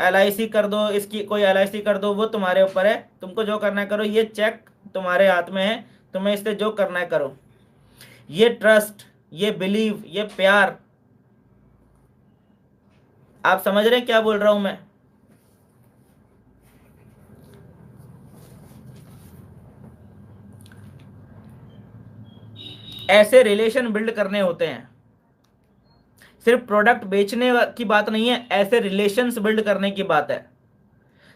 LIC कर दो, इसकी कोई LIC कर दो, वो तुम्हारे ऊपर है, तुमको जो करना है करो, ये चेक तुम्हारे हाथ में है, तुम्हें इससे जो करना है करो। ये ट्रस्ट, ये बिलीव, ये प्यार, आप समझ रहे हैं क्या बोल रहा हूं मैं? ऐसे रिलेशन बिल्ड करने होते हैं। सिर्फ प्रोडक्ट बेचने की बात नहीं है, ऐसे रिलेशंस बिल्ड करने की बात है।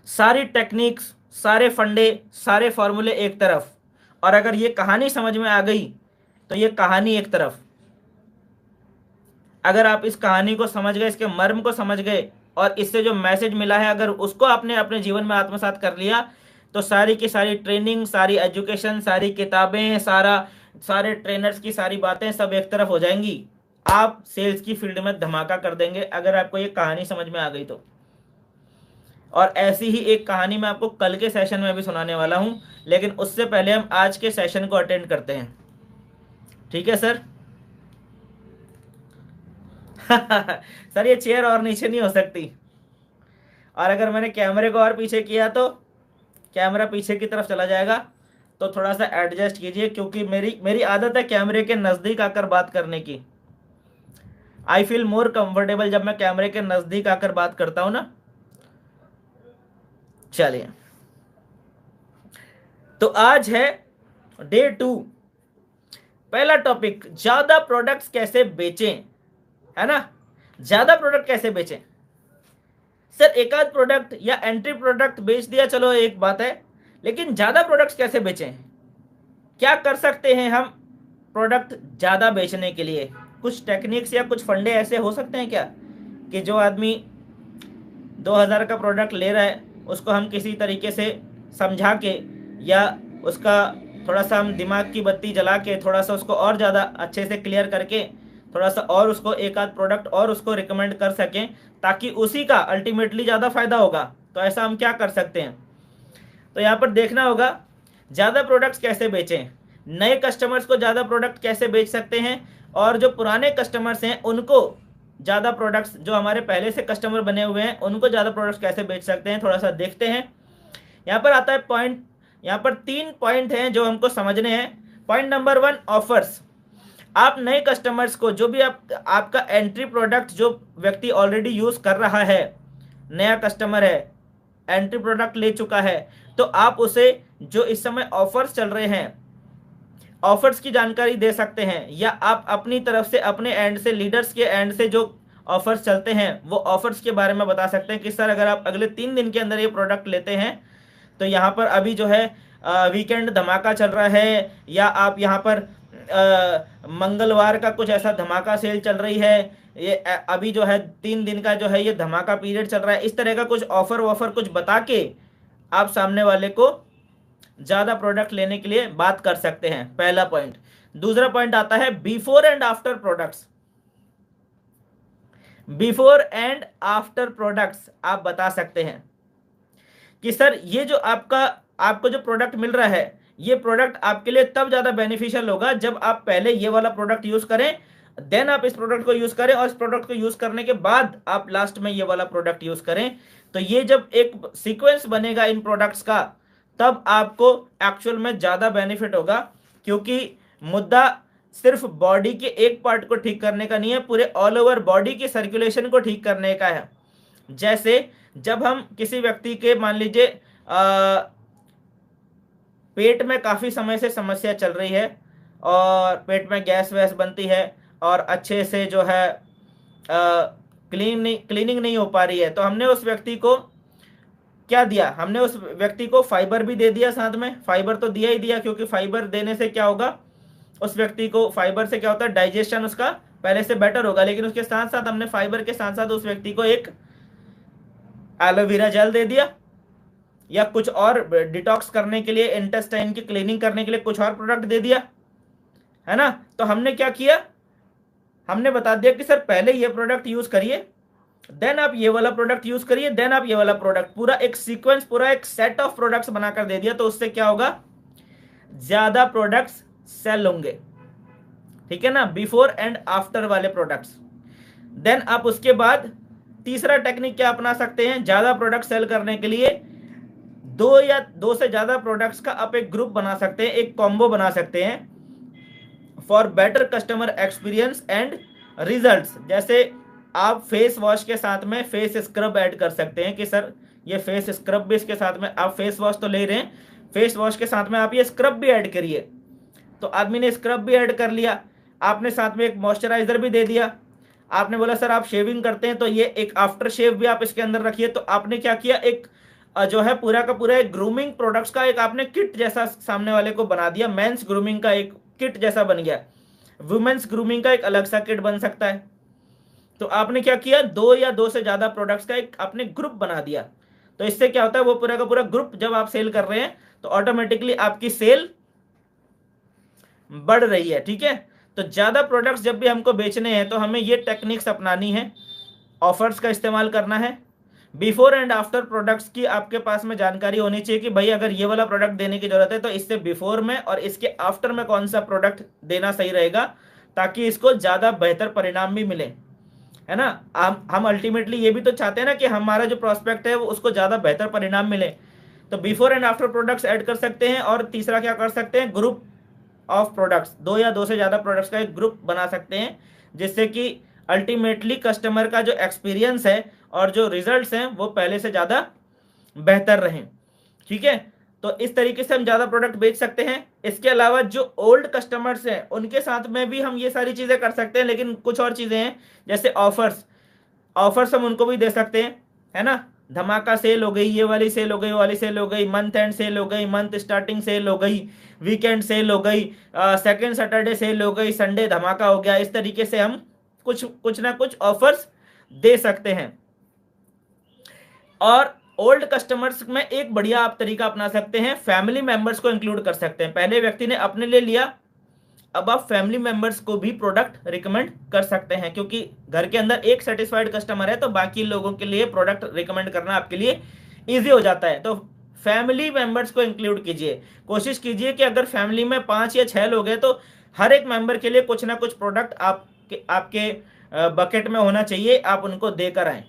सारी टेक्निक्स, सारे फंडे, सारे फॉर्मूले एक तरफ, और अगर ये कहानी समझ में आ गई तो ये कहानी एक तरफ। अगर आप इस कहानी को समझ गए, इसके मर्म को समझ गए और इससे जो मैसेज मिला है अगर उसको आपने अपने जीवन में आत्मसात कर लिया, तो सारी की सारी ट्रेनिंग, सारी एजुकेशन, सारी किताबें, सारे ट्रेनर्स की सारी बातें सब एक तरफ हो जाएंगी। आप सेल्स की फील्ड में धमाका कर देंगे अगर आपको ये कहानी समझ में आ गई तो। और ऐसी ही एक कहानी मैं आपको कल के सेशन में भी सुनाने वाला हूं, लेकिन उससे पहले हम आज के सेशन को अटेंड करते हैं। ठीक है सर? सर ये चेयर और नीचे नहीं हो सकती, और अगर मैंने कैमरे को और पीछे किया तो कैमरा पीछे की तरफ चला जाएगा, तो थोड़ा सा एडजस्ट कीजिए, क्योंकि मेरी आदत है कैमरे के नज़दीक आकर बात करने की। आई फील मोर कंफर्टेबल जब मैं कैमरे के नज़दीक आकर बात करता हूं ना। चलिए, तो आज है डे 2। पहला टॉपिक, ज्यादा प्रोडक्ट्स कैसे बेचें, है ना? ज्यादा प्रोडक्ट कैसे बेचें? सर एक आध प्रोडक्ट या एंट्री प्रोडक्ट बेच दिया, चलो एक बात है, लेकिन ज्यादा प्रोडक्ट्स कैसे बेचें? क्या कर सकते हैं हम प्रोडक्ट ज्यादा बेचने के लिए? कुछ टेक्निक्स या कुछ फंडे ऐसे हो सकते हैं क्या कि जो आदमी 2000 का प्रोडक्ट ले रहा है उसको हम किसी तरीके से समझा के, या उसका थोड़ा सा हम दिमाग की बत्ती जला के थोड़ा सा उसको और ज़्यादा अच्छे से क्लियर करके थोड़ा सा और उसको एक आध प्रोडक्ट और उसको रिकमेंड कर सकें, ताकि उसी का अल्टीमेटली ज़्यादा फायदा होगा। तो ऐसा हम क्या कर सकते हैं? तो यहाँ पर देखना होगा ज़्यादा प्रोडक्ट्स कैसे बेचें, नए कस्टमर्स को ज़्यादा प्रोडक्ट कैसे बेच सकते हैं, और जो पुराने कस्टमर्स हैं उनको ज़्यादा प्रोडक्ट्स, जो हमारे पहले से कस्टमर बने हुए हैं उनको ज़्यादा प्रोडक्ट्स कैसे बेच सकते हैं, थोड़ा सा देखते हैं। यहाँ पर आता है पॉइंट, यहाँ पर 3 पॉइंट हैं जो हमको समझने हैं। Point number 1, offers. आप नए कस्टमर्स को, जो भी आपका एंट्री प्रोडक्ट जो व्यक्ति ऑलरेडी यूज़ कर रहा है, नया कस्टमर है, एंट्री प्रोडक्ट ले चुका है, तो आप उसे जो इस समय ऑफर्स चल रहे हैं, ऑफर्स की जानकारी दे सकते हैं, या आप अपनी तरफ से, अपने एंड से, लीडर्स के एंड से जो ऑफर्स चलते हैं वो ऑफर्स के बारे में बता सकते हैं कि सर अगर आप अगले 3 दिन के अंदर ये प्रोडक्ट लेते हैं तो यहाँ पर अभी जो है वीकेंड धमाका चल रहा है, या आप यहाँ पर मंगलवार का कुछ ऐसा धमाका सेल चल रही है, ये अभी जो है 3 दिन का जो है ये धमाका पीरियड चल रहा है। इस तरह का कुछ ऑफर कुछ बता के आप सामने वाले को ज़्यादा प्रोडक्ट लेने के लिए बात कर सकते हैं, पहला पॉइंट। दूसरा पॉइंट आता है before and after products. Before and after products आप बता सकते हैं कि सर ये जो आपको जो प्रोडक्ट मिल रहा है, ये प्रोडक्ट आपके लिए तब ज़्यादा बेनिफिशियल होगा जब आप पहले ये वाला प्रोडक्ट यूज़ करें देन आप इस प्रोडक्ट को यूज करें, और इस प्रोडक्ट को यूज करने के बाद आप लास्ट में ये वाला प्रोडक्ट यूज करें। तो ये जब एक सीक्वेंस बनेगा इन प्रोडक्ट्स का, तब आपको एक्चुअल में ज्यादा बेनिफिट होगा, क्योंकि मुद्दा सिर्फ बॉडी के एक पार्ट को ठीक करने का नहीं है, पूरे ऑल ओवर बॉडी की सर्कुलेशन को ठीक करने का है। जैसे जब हम किसी व्यक्ति के मान लीजिए पेट में काफी समय से समस्या चल रही है और पेट में गैस वैस बनती है और अच्छे से जो है क्लीनिंग नहीं हो पा रही है, तो हमने उस व्यक्ति को क्या दिया, हमने उस व्यक्ति को फाइबर भी दे दिया साथ में। फाइबर तो दिया ही दिया, क्योंकि फाइबर देने से क्या होगा, उस व्यक्ति को फाइबर से क्या होता है, डाइजेशन उसका पहले से बेटर होगा। लेकिन उसके साथ साथ हमने फाइबर के साथ साथ उस व्यक्ति को एक एलोवेरा जेल दे दिया, या कुछ और डिटॉक्स करने के लिए, इंटेस्टाइन की क्लीनिंग करने के लिए कुछ और प्रोडक्ट दे दिया, है ना। तो हमने क्या किया, हमने बता दिया कि सर पहले ये प्रोडक्ट यूज करिए, देन आप ये वाला प्रोडक्ट यूज करिए, देन आप ये वाला प्रोडक्ट, पूरा एक सीक्वेंस, पूरा एक सेट ऑफ प्रोडक्ट्स बनाकर दे दिया। तो उससे क्या होगा, ज्यादा प्रोडक्ट्स सेल होंगे, ठीक है ना, बिफोर एंड आफ्टर वाले प्रोडक्ट्स। देन आप उसके बाद तीसरा टेक्निक क्या अपना सकते हैं, ज्यादा प्रोडक्ट सेल करने के लिए दो या दो से ज्यादा प्रोडक्ट्स का आप एक ग्रुप बना सकते हैं, एक कॉम्बो बना सकते हैं for better customer experience and results. जैसे आप फेस वॉश के साथ में फेस स्क्रब ऐड कर सकते हैं कि सर ये फेस स्क्रब भी इसके साथ में, आप फेस वॉश तो ले रहे हैं, फेस वॉश के साथ में आप ये स्क्रब भी ऐड करिए। तो आदमी ने स्क्रब भी ऐड कर लिया, आपने साथ में एक मॉइस्चराइजर भी दे दिया। आपने बोला सर आप शेविंग करते हैं तो ये एक आफ्टर शेव भी आप इसके अंदर रखिए। तो आपने क्या किया, एक जो है पूरा का पूरा एक ग्रूमिंग प्रोडक्ट्स का एक आपने किट जैसा सामने वाले को बना दिया। मेंस ग्रूमिंग का एक किट जैसा बन गया, वुमेन्स ग्रूमिंग का एक अलग सा किट बन सकता है। तो आपने क्या किया, दो या दो से ज्यादा प्रोडक्ट्स का एक आपने ग्रुप बना दिया। तो इससे क्या होता है, वो पूरा का पूरा ग्रुप जब आप सेल कर रहे हैं तो ऑटोमेटिकली आपकी सेल बढ़ रही है, ठीक है। तो ज्यादा प्रोडक्ट्स जब भी हमको बेचने हैं तो हमें ये टेक्निक्स अपनानी है, ऑफर्स का इस्तेमाल करना है। बिफोर एंड आफ्टर प्रोडक्ट्स की आपके पास में जानकारी होनी चाहिए कि भाई अगर ये वाला प्रोडक्ट देने की जरूरत है तो इससे बिफोर में और इसके आफ्टर में कौन सा प्रोडक्ट देना सही रहेगा, ताकि इसको ज्यादा बेहतर परिणाम भी मिले, है ना। हम अल्टीमेटली ये भी तो चाहते हैं ना कि हमारा जो प्रोस्पेक्ट है वो उसको ज्यादा बेहतर परिणाम मिले। तो before and after products add कर सकते हैं। और तीसरा क्या कर सकते हैं, ग्रुप ऑफ प्रोडक्ट्स, दो या दो से ज्यादा प्रोडक्ट्स का एक ग्रुप बना सकते हैं, जिससे कि अल्टीमेटली कस्टमर का जो एक्सपीरियंस है और जो रिजल्ट्स हैं वो पहले से ज्यादा बेहतर रहें, ठीक है। तो इस तरीके से हम ज्यादा प्रोडक्ट बेच सकते हैं। इसके अलावा जो ओल्ड कस्टमर्स हैं उनके साथ में भी हम ये सारी चीजें कर सकते हैं, लेकिन कुछ और चीजें हैं, जैसे ऑफर्स, ऑफर्स हम उनको भी दे सकते हैं, है ना। धमाका सेल हो गई, ये वाली सेल हो गई, वो वाली सेल हो गई, मंथ एंड सेल हो गई, मंथ स्टार्टिंग सेल हो गई, वीकेंड सेल हो गई, सेकेंड सैटरडे सेल हो गई, संडे धमाका हो गया। इस तरीके से हम कुछ ना कुछ ऑफर्स दे सकते हैं। और ओल्ड कस्टमर्स में एक बढ़िया आप तरीका अपना सकते हैं, फैमिली मेंबर्स को इंक्लूड कर सकते हैं। पहले व्यक्ति ने अपने लिए लिया, अब आप फैमिली मेंबर्स को भी प्रोडक्ट रिकमेंड कर सकते हैं, क्योंकि घर के अंदर एक सेटिस्फाइड कस्टमर है तो बाकी लोगों के लिए प्रोडक्ट रिकमेंड करना आपके लिए इजी हो जाता है। तो फैमिली मेंबर्स को इंक्लूड कीजिए, कोशिश कीजिए कि अगर फैमिली में 5 या 6 लोग हैं तो हर एक मेंबर के लिए कुछ ना कुछ प्रोडक्ट आपके बकेट में होना चाहिए, आप उनको देकर आए।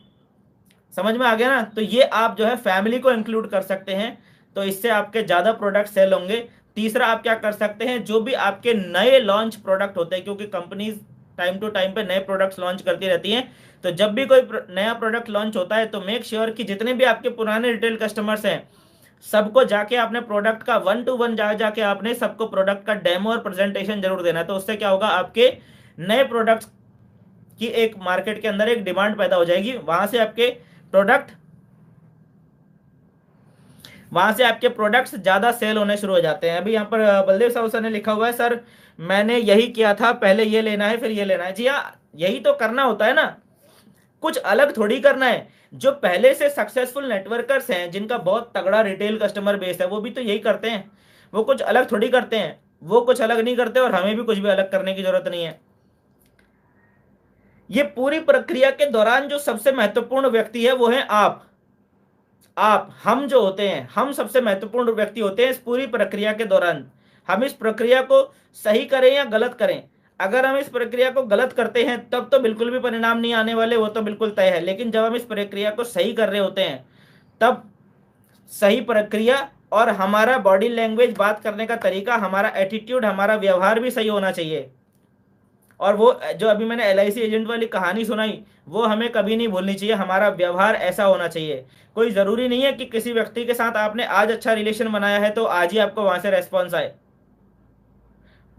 समझ में आ गया ना। तो ये आप जो है फैमिली को इंक्लूड कर सकते हैं, तो इससे आपके ज्यादा प्रोडक्ट सेल होंगे। तीसरा आप क्या कर सकते हैं, जो भी आपके नए लॉन्च प्रोडक्ट होते हैं, क्योंकि कंपनीज टाइम टू टाइम पे नए प्रोडक्ट्स लॉन्च करती रहती हैं, तो जब भी कोई नया प्रोडक्ट लॉन्च होता है तो मेक श्योर कि जितने भी आपके पुराने रिटेल कस्टमर्स हैं सबको जाके आपने प्रोडक्ट का 1-to-1 जाके आपने सबको प्रोडक्ट का डेमो और प्रेजेंटेशन जरूर देना है। तो उससे क्या होगा, आपके नए प्रोडक्ट्स की एक मार्केट के अंदर एक डिमांड पैदा हो जाएगी, वहां से आपके प्रोडक्ट्स ज्यादा सेल होने शुरू हो जाते हैं। अभी यहाँ पर बलदेव साहू सर ने लिखा हुआ है, सर मैंने यही किया था, पहले ये लेना है फिर ये लेना है। जी हाँ, यही तो करना होता है ना, कुछ अलग थोड़ी करना है। जो पहले से सक्सेसफुल नेटवर्कर्स हैं, जिनका बहुत तगड़ा रिटेल कस्टमर बेस है, वो भी तो यही करते हैं, वो कुछ अलग थोड़ी करते हैं, वो कुछ अलग नहीं करते और हमें भी कुछ भी अलग करने की जरूरत नहीं है। ये पूरी प्रक्रिया के दौरान जो सबसे महत्वपूर्ण व्यक्ति है वो है आप, हम जो होते हैं, हम सबसे महत्वपूर्ण व्यक्ति होते हैं इस पूरी प्रक्रिया के दौरान। हम इस प्रक्रिया को सही करें या गलत करें, अगर हम इस प्रक्रिया को गलत करते हैं तब तो बिल्कुल भी परिणाम नहीं आने वाले, वो तो बिल्कुल तय है। लेकिन जब हम इस प्रक्रिया को सही कर रहे होते हैं तब सही प्रक्रिया और हमारा बॉडी लैंग्वेज, बात करने का तरीका, हमारा एटीट्यूड, हमारा व्यवहार भी सही होना चाहिए। और वो जो अभी मैंने LIC एजेंट वाली कहानी सुनाई, वो हमें कभी नहीं भूलनी चाहिए। हमारा व्यवहार ऐसा होना चाहिए। कोई ज़रूरी नहीं है कि किसी व्यक्ति के साथ आपने आज अच्छा रिलेशन बनाया है तो आज ही आपको वहाँ से रेस्पॉन्स आए।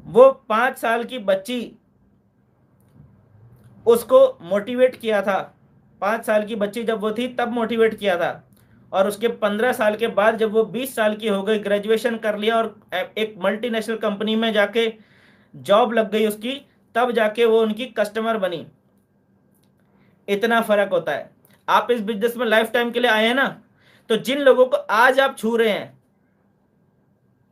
वो 5 साल की बच्ची, उसको मोटिवेट किया था। 5 साल की बच्ची जब वो थी तब मोटिवेट किया था। और उसके 15 साल के बाद जब वो 20 साल की हो गई, ग्रेजुएशन कर लिया और एक मल्टीनेशनल कंपनी में जाके जॉब लग गई उसकी, तब जाके वो उनकी कस्टमर बनी। इतना फर्क होता है। आप इस बिजनेस में लाइफ टाइम के लिए आए हैं ना, तो जिन लोगों को आज आप छू रहे हैं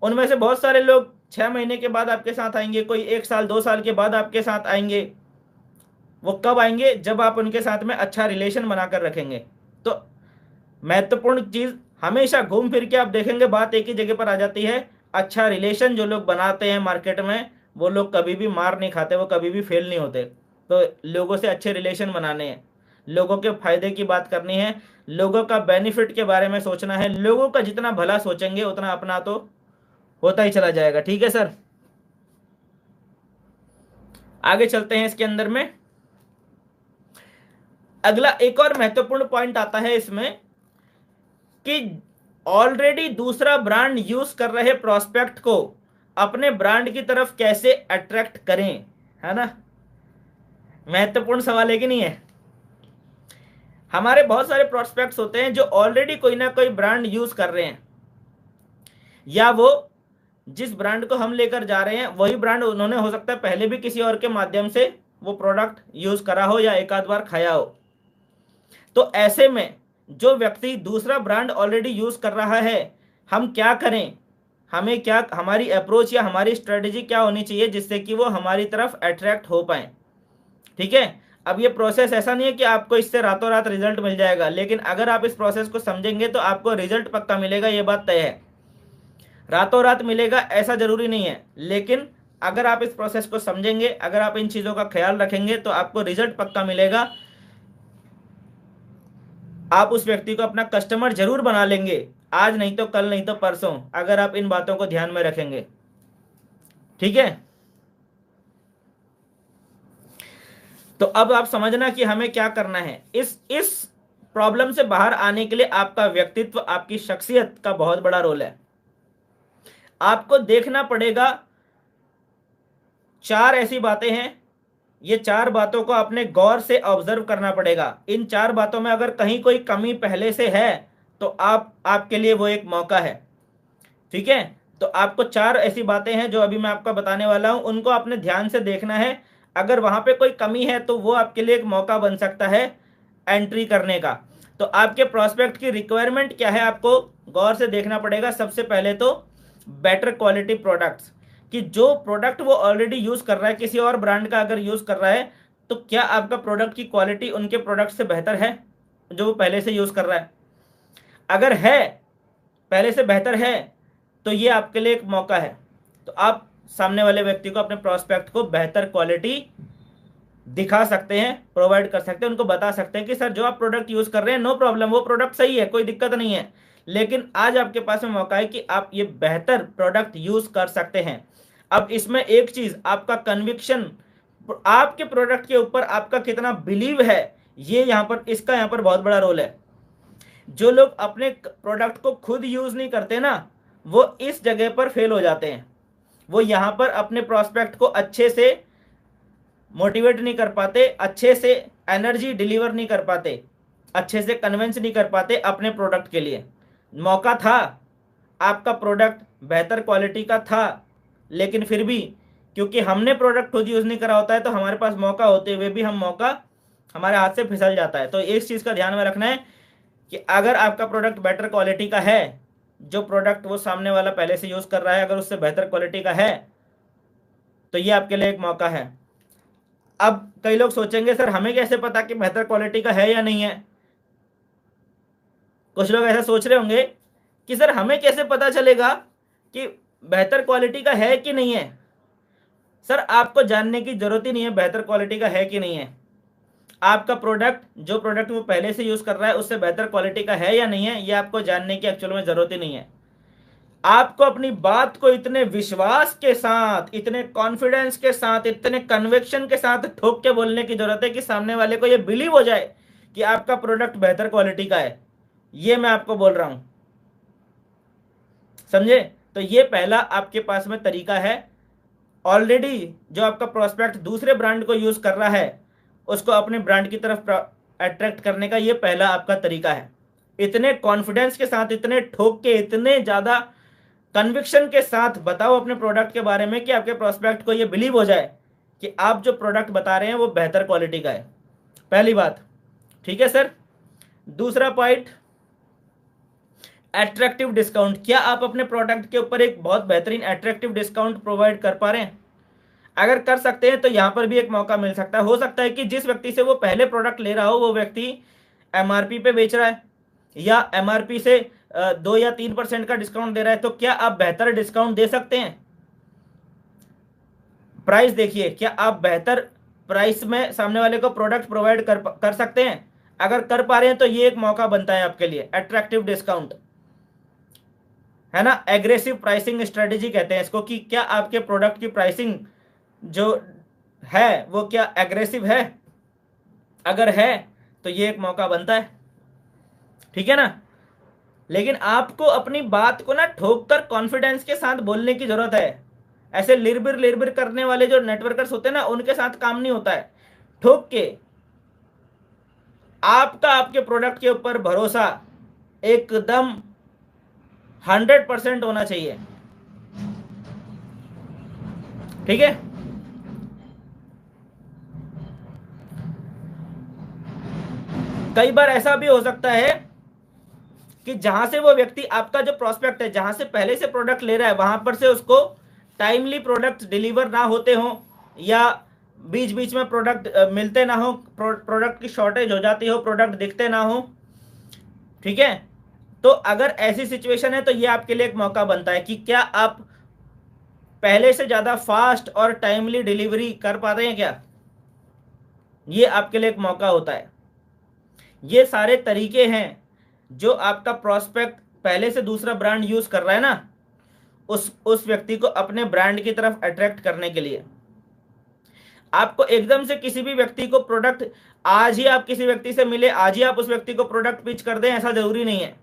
उनमें से बहुत सारे लोग 6 महीने के बाद आपके साथ आएंगे, कोई 1 साल 2 साल के बाद आपके साथ आएंगे। वो कब आएंगे? जब आप उनके साथ में अच्छा रिलेशन बनाकर रखेंगे। तो महत्वपूर्ण चीज हमेशा घूम फिर के आप देखेंगे बात एक ही जगह पर आ जाती है। अच्छा रिलेशन जो लोग बनाते हैं मार्केट में, वो लोग कभी भी मार नहीं खाते, वो कभी भी फेल नहीं होते। तो लोगों से अच्छे रिलेशन बनाने हैं, लोगों के फायदे की बात करनी है, लोगों का बेनिफिट के बारे में सोचना है। लोगों का जितना भला सोचेंगे उतना अपना तो होता ही चला जाएगा। ठीक है सर, आगे चलते हैं इसके अंदर में। अगला एक और महत्वपूर्ण पॉइंट आता है इसमें कि ऑलरेडी दूसरा ब्रांड यूज कर रहे प्रोस्पेक्ट को अपने ब्रांड की तरफ कैसे अट्रैक्ट करें, है ना। महत्वपूर्ण सवाल है कि नहीं है। हमारे बहुत सारे प्रोस्पेक्ट्स होते हैं जो ऑलरेडी कोई ना कोई ब्रांड यूज कर रहे हैं, या वो जिस ब्रांड को हम लेकर जा रहे हैं वही ब्रांड उन्होंने हो सकता है पहले भी किसी और के माध्यम से वो प्रोडक्ट यूज करा हो या एक आध बार खाया हो। तो ऐसे में जो व्यक्ति दूसरा ब्रांड ऑलरेडी यूज कर रहा है, हम क्या करें, हमें क्या, हमारी अप्रोच या हमारी स्ट्रेटेजी क्या होनी चाहिए जिससे कि वो हमारी तरफ अट्रैक्ट हो पाए। ठीक है। अब ये प्रोसेस ऐसा नहीं है कि आपको इससे रातों रात रिजल्ट मिल जाएगा, लेकिन अगर आप इस प्रोसेस को समझेंगे तो आपको रिजल्ट पक्का मिलेगा, ये बात तय है। रातों रात मिलेगा ऐसा जरूरी नहीं है, लेकिन अगर आप इस प्रोसेस को समझेंगे, अगर आप इन चीज़ों का ख्याल रखेंगे तो आपको रिजल्ट पक्का मिलेगा। आप उस व्यक्ति को अपना कस्टमर जरूर बना लेंगे, आज नहीं तो कल, नहीं तो परसों, अगर आप इन बातों को ध्यान में रखेंगे। ठीक है। तो अब आप समझना कि हमें क्या करना है। इस प्रॉब्लम से बाहर आने के लिए आपका व्यक्तित्व, आपकी शख्सियत का बहुत बड़ा रोल है। आपको देखना पड़ेगा 4 ऐसी बातें हैं, ये 4 बातों को आपने गौर से ऑब्जर्व करना पड़ेगा। इन 4 बातों में अगर कहीं कोई कमी पहले से है तो आपके लिए वो एक मौका है। ठीक है। तो आपको 4 ऐसी बातें हैं जो अभी मैं आपको बताने वाला हूं, उनको आपने ध्यान से देखना है। अगर वहां पे कोई कमी है तो वो आपके लिए एक मौका बन सकता है एंट्री करने का। तो आपके प्रोस्पेक्ट की रिक्वायरमेंट क्या है, आपको गौर से देखना पड़ेगा। सबसे पहले तो बेटर क्वालिटी प्रोडक्ट्स, कि जो प्रोडक्ट वो ऑलरेडी यूज कर रहा है, किसी और ब्रांड का अगर यूज कर रहा है, तो क्या आपका प्रोडक्ट की क्वालिटी उनके प्रोडक्ट से बेहतर है जो वो पहले से यूज कर रहा है। अगर है, पहले से बेहतर है, तो ये आपके लिए एक मौका है। तो आप सामने वाले व्यक्ति को, अपने प्रोस्पेक्ट को बेहतर क्वालिटी दिखा सकते हैं, प्रोवाइड कर सकते हैं, उनको बता सकते हैं कि सर जो आप प्रोडक्ट यूज कर रहे हैं नो प्रॉब्लम, वो प्रोडक्ट सही है, कोई दिक्कत नहीं है, लेकिन आज आपके पास में मौका है कि आप ये बेहतर प्रोडक्ट यूज कर सकते हैं। अब इसमें एक चीज, आपका कन्विक्शन, आपके प्रोडक्ट के ऊपर आपका कितना बिलीव है, ये यहाँ पर, इसका यहाँ पर बहुत बड़ा रोल है। जो लोग अपने प्रोडक्ट को खुद यूज नहीं करते ना, वो इस जगह पर फेल हो जाते हैं। वो यहाँ पर अपने प्रोस्पेक्ट को अच्छे से मोटिवेट नहीं कर पाते, अच्छे से एनर्जी डिलीवर नहीं कर पाते, अच्छे से कन्विंस नहीं कर पाते अपने प्रोडक्ट के लिए। मौका था, आपका प्रोडक्ट बेहतर क्वालिटी का था, लेकिन फिर भी क्योंकि हमने प्रोडक्ट खुद यूज़ नहीं करा होता है, तो हमारे पास मौका होते हुए भी हम मौका हमारे हाथ से फिसल जाता है। तो इस चीज़ का ध्यान में रखना है कि अगर आपका प्रोडक्ट बेटर क्वालिटी का है, जो प्रोडक्ट वो सामने वाला पहले से यूज़ कर रहा है अगर उससे बेहतर क्वालिटी का है, तो ये आपके लिए एक मौका है। अब कई लोग सोचेंगे सर हमें कैसे पता कि बेहतर क्वालिटी का है या नहीं है। कुछ लोग ऐसा सोच रहे होंगे कि सर हमें कैसे पता चलेगा कि बेहतर क्वालिटी का है कि नहीं है। सर आपको जानने की जरूरत ही नहीं है बेहतर क्वालिटी का है कि नहीं है। आपका प्रोडक्ट, जो प्रोडक्ट वो पहले से यूज कर रहा है, उससे बेहतर क्वालिटी का है या नहीं है, ये आपको जानने की एक्चुअल में जरूरत ही नहीं है। आपको अपनी बात को इतने विश्वास के साथ, इतने कॉन्फिडेंस के साथ, इतने कन्विक्शन के साथ ठोक के बोलने की जरूरत है कि सामने वाले को ये बिलीव हो जाए कि आपका प्रोडक्ट बेहतर क्वालिटी का है। ये मैं आपको बोल रहा हूं, समझे? तो ये पहला आपके पास में तरीका है। ऑलरेडी जो आपका प्रोस्पेक्ट दूसरे ब्रांड को यूज कर रहा है, उसको अपने ब्रांड की तरफ अट्रैक्ट करने का ये पहला आपका तरीका है। इतने कॉन्फिडेंस के साथ, इतने ठोक के, इतने ज्यादा कन्विक्शन के साथ बताओ अपने प्रोडक्ट के बारे में कि आपके प्रोस्पेक्ट को ये बिलीव हो जाए कि आप जो प्रोडक्ट बता रहे हैं वो बेहतर क्वालिटी का है। पहली बात, ठीक है सर। दूसरा पॉइंट, एट्रैक्टिव डिस्काउंट। क्या आप अपने प्रोडक्ट के ऊपर एक बहुत बेहतरीन एट्रैक्टिव डिस्काउंट प्रोवाइड कर पा रहे हैं? अगर कर सकते हैं तो यहां पर भी एक मौका मिल सकता है। हो सकता है कि जिस व्यक्ति से वो पहले प्रोडक्ट ले रहा हो, वो व्यक्ति एमआरपी पे बेच रहा है या एमआरपी से 2 या 3% का डिस्काउंट दे रहा है, तो क्या आप बेहतर डिस्काउंट दे सकते हैं? प्राइस देखिए, क्या आप बेहतर प्राइस में सामने वाले को प्रोडक्ट प्रोवाइड कर सकते हैं? अगर कर पा रहे हैं तो ये एक मौका बनता है आपके लिए, एट्रैक्टिव डिस्काउंट, है ना। एग्रेसिव प्राइसिंग स्ट्रेटेजी कहते हैं इसको, कि क्या आपके प्रोडक्ट की प्राइसिंग जो है वो क्या एग्रेसिव है? अगर है तो ये एक मौका बनता है, ठीक है ना। लेकिन आपको अपनी बात को ना ठोक कर कॉन्फिडेंस के साथ बोलने की जरूरत है। ऐसे लिरबिर करने वाले जो नेटवर्कर्स होते हैं ना, उनके साथ काम नहीं होता है। ठोक के आपका आपके प्रोडक्ट के ऊपर भरोसा एकदम 100% होना चाहिए, ठीक है। कई बार ऐसा भी हो सकता है कि जहां से वो व्यक्ति, आपका जो प्रोस्पेक्ट है, जहां से पहले से प्रोडक्ट ले रहा है, वहां पर से उसको टाइमली प्रोडक्ट डिलीवर ना होते हो, या बीच बीच में प्रोडक्ट मिलते ना हो, प्रोडक्ट की शॉर्टेज हो जाती हो, प्रोडक्ट दिखते ना हो, ठीक है। तो अगर ऐसी सिचुएशन है तो ये आपके लिए एक मौका बनता है कि क्या आप पहले से ज्यादा फास्ट और टाइमली डिलीवरी कर पाते हैं क्या। ये आपके लिए एक मौका होता है। ये सारे तरीके हैं जो आपका प्रोस्पेक्ट पहले से दूसरा ब्रांड यूज कर रहा है ना, उस व्यक्ति को अपने ब्रांड की तरफ अट्रैक्ट करने के लिए। आपको एकदम से किसी भी व्यक्ति को प्रोडक्ट, आज ही आप किसी व्यक्ति से मिले, आज ही आप उस व्यक्ति को प्रोडक्ट पिच कर दें, ऐसा जरूरी नहीं है।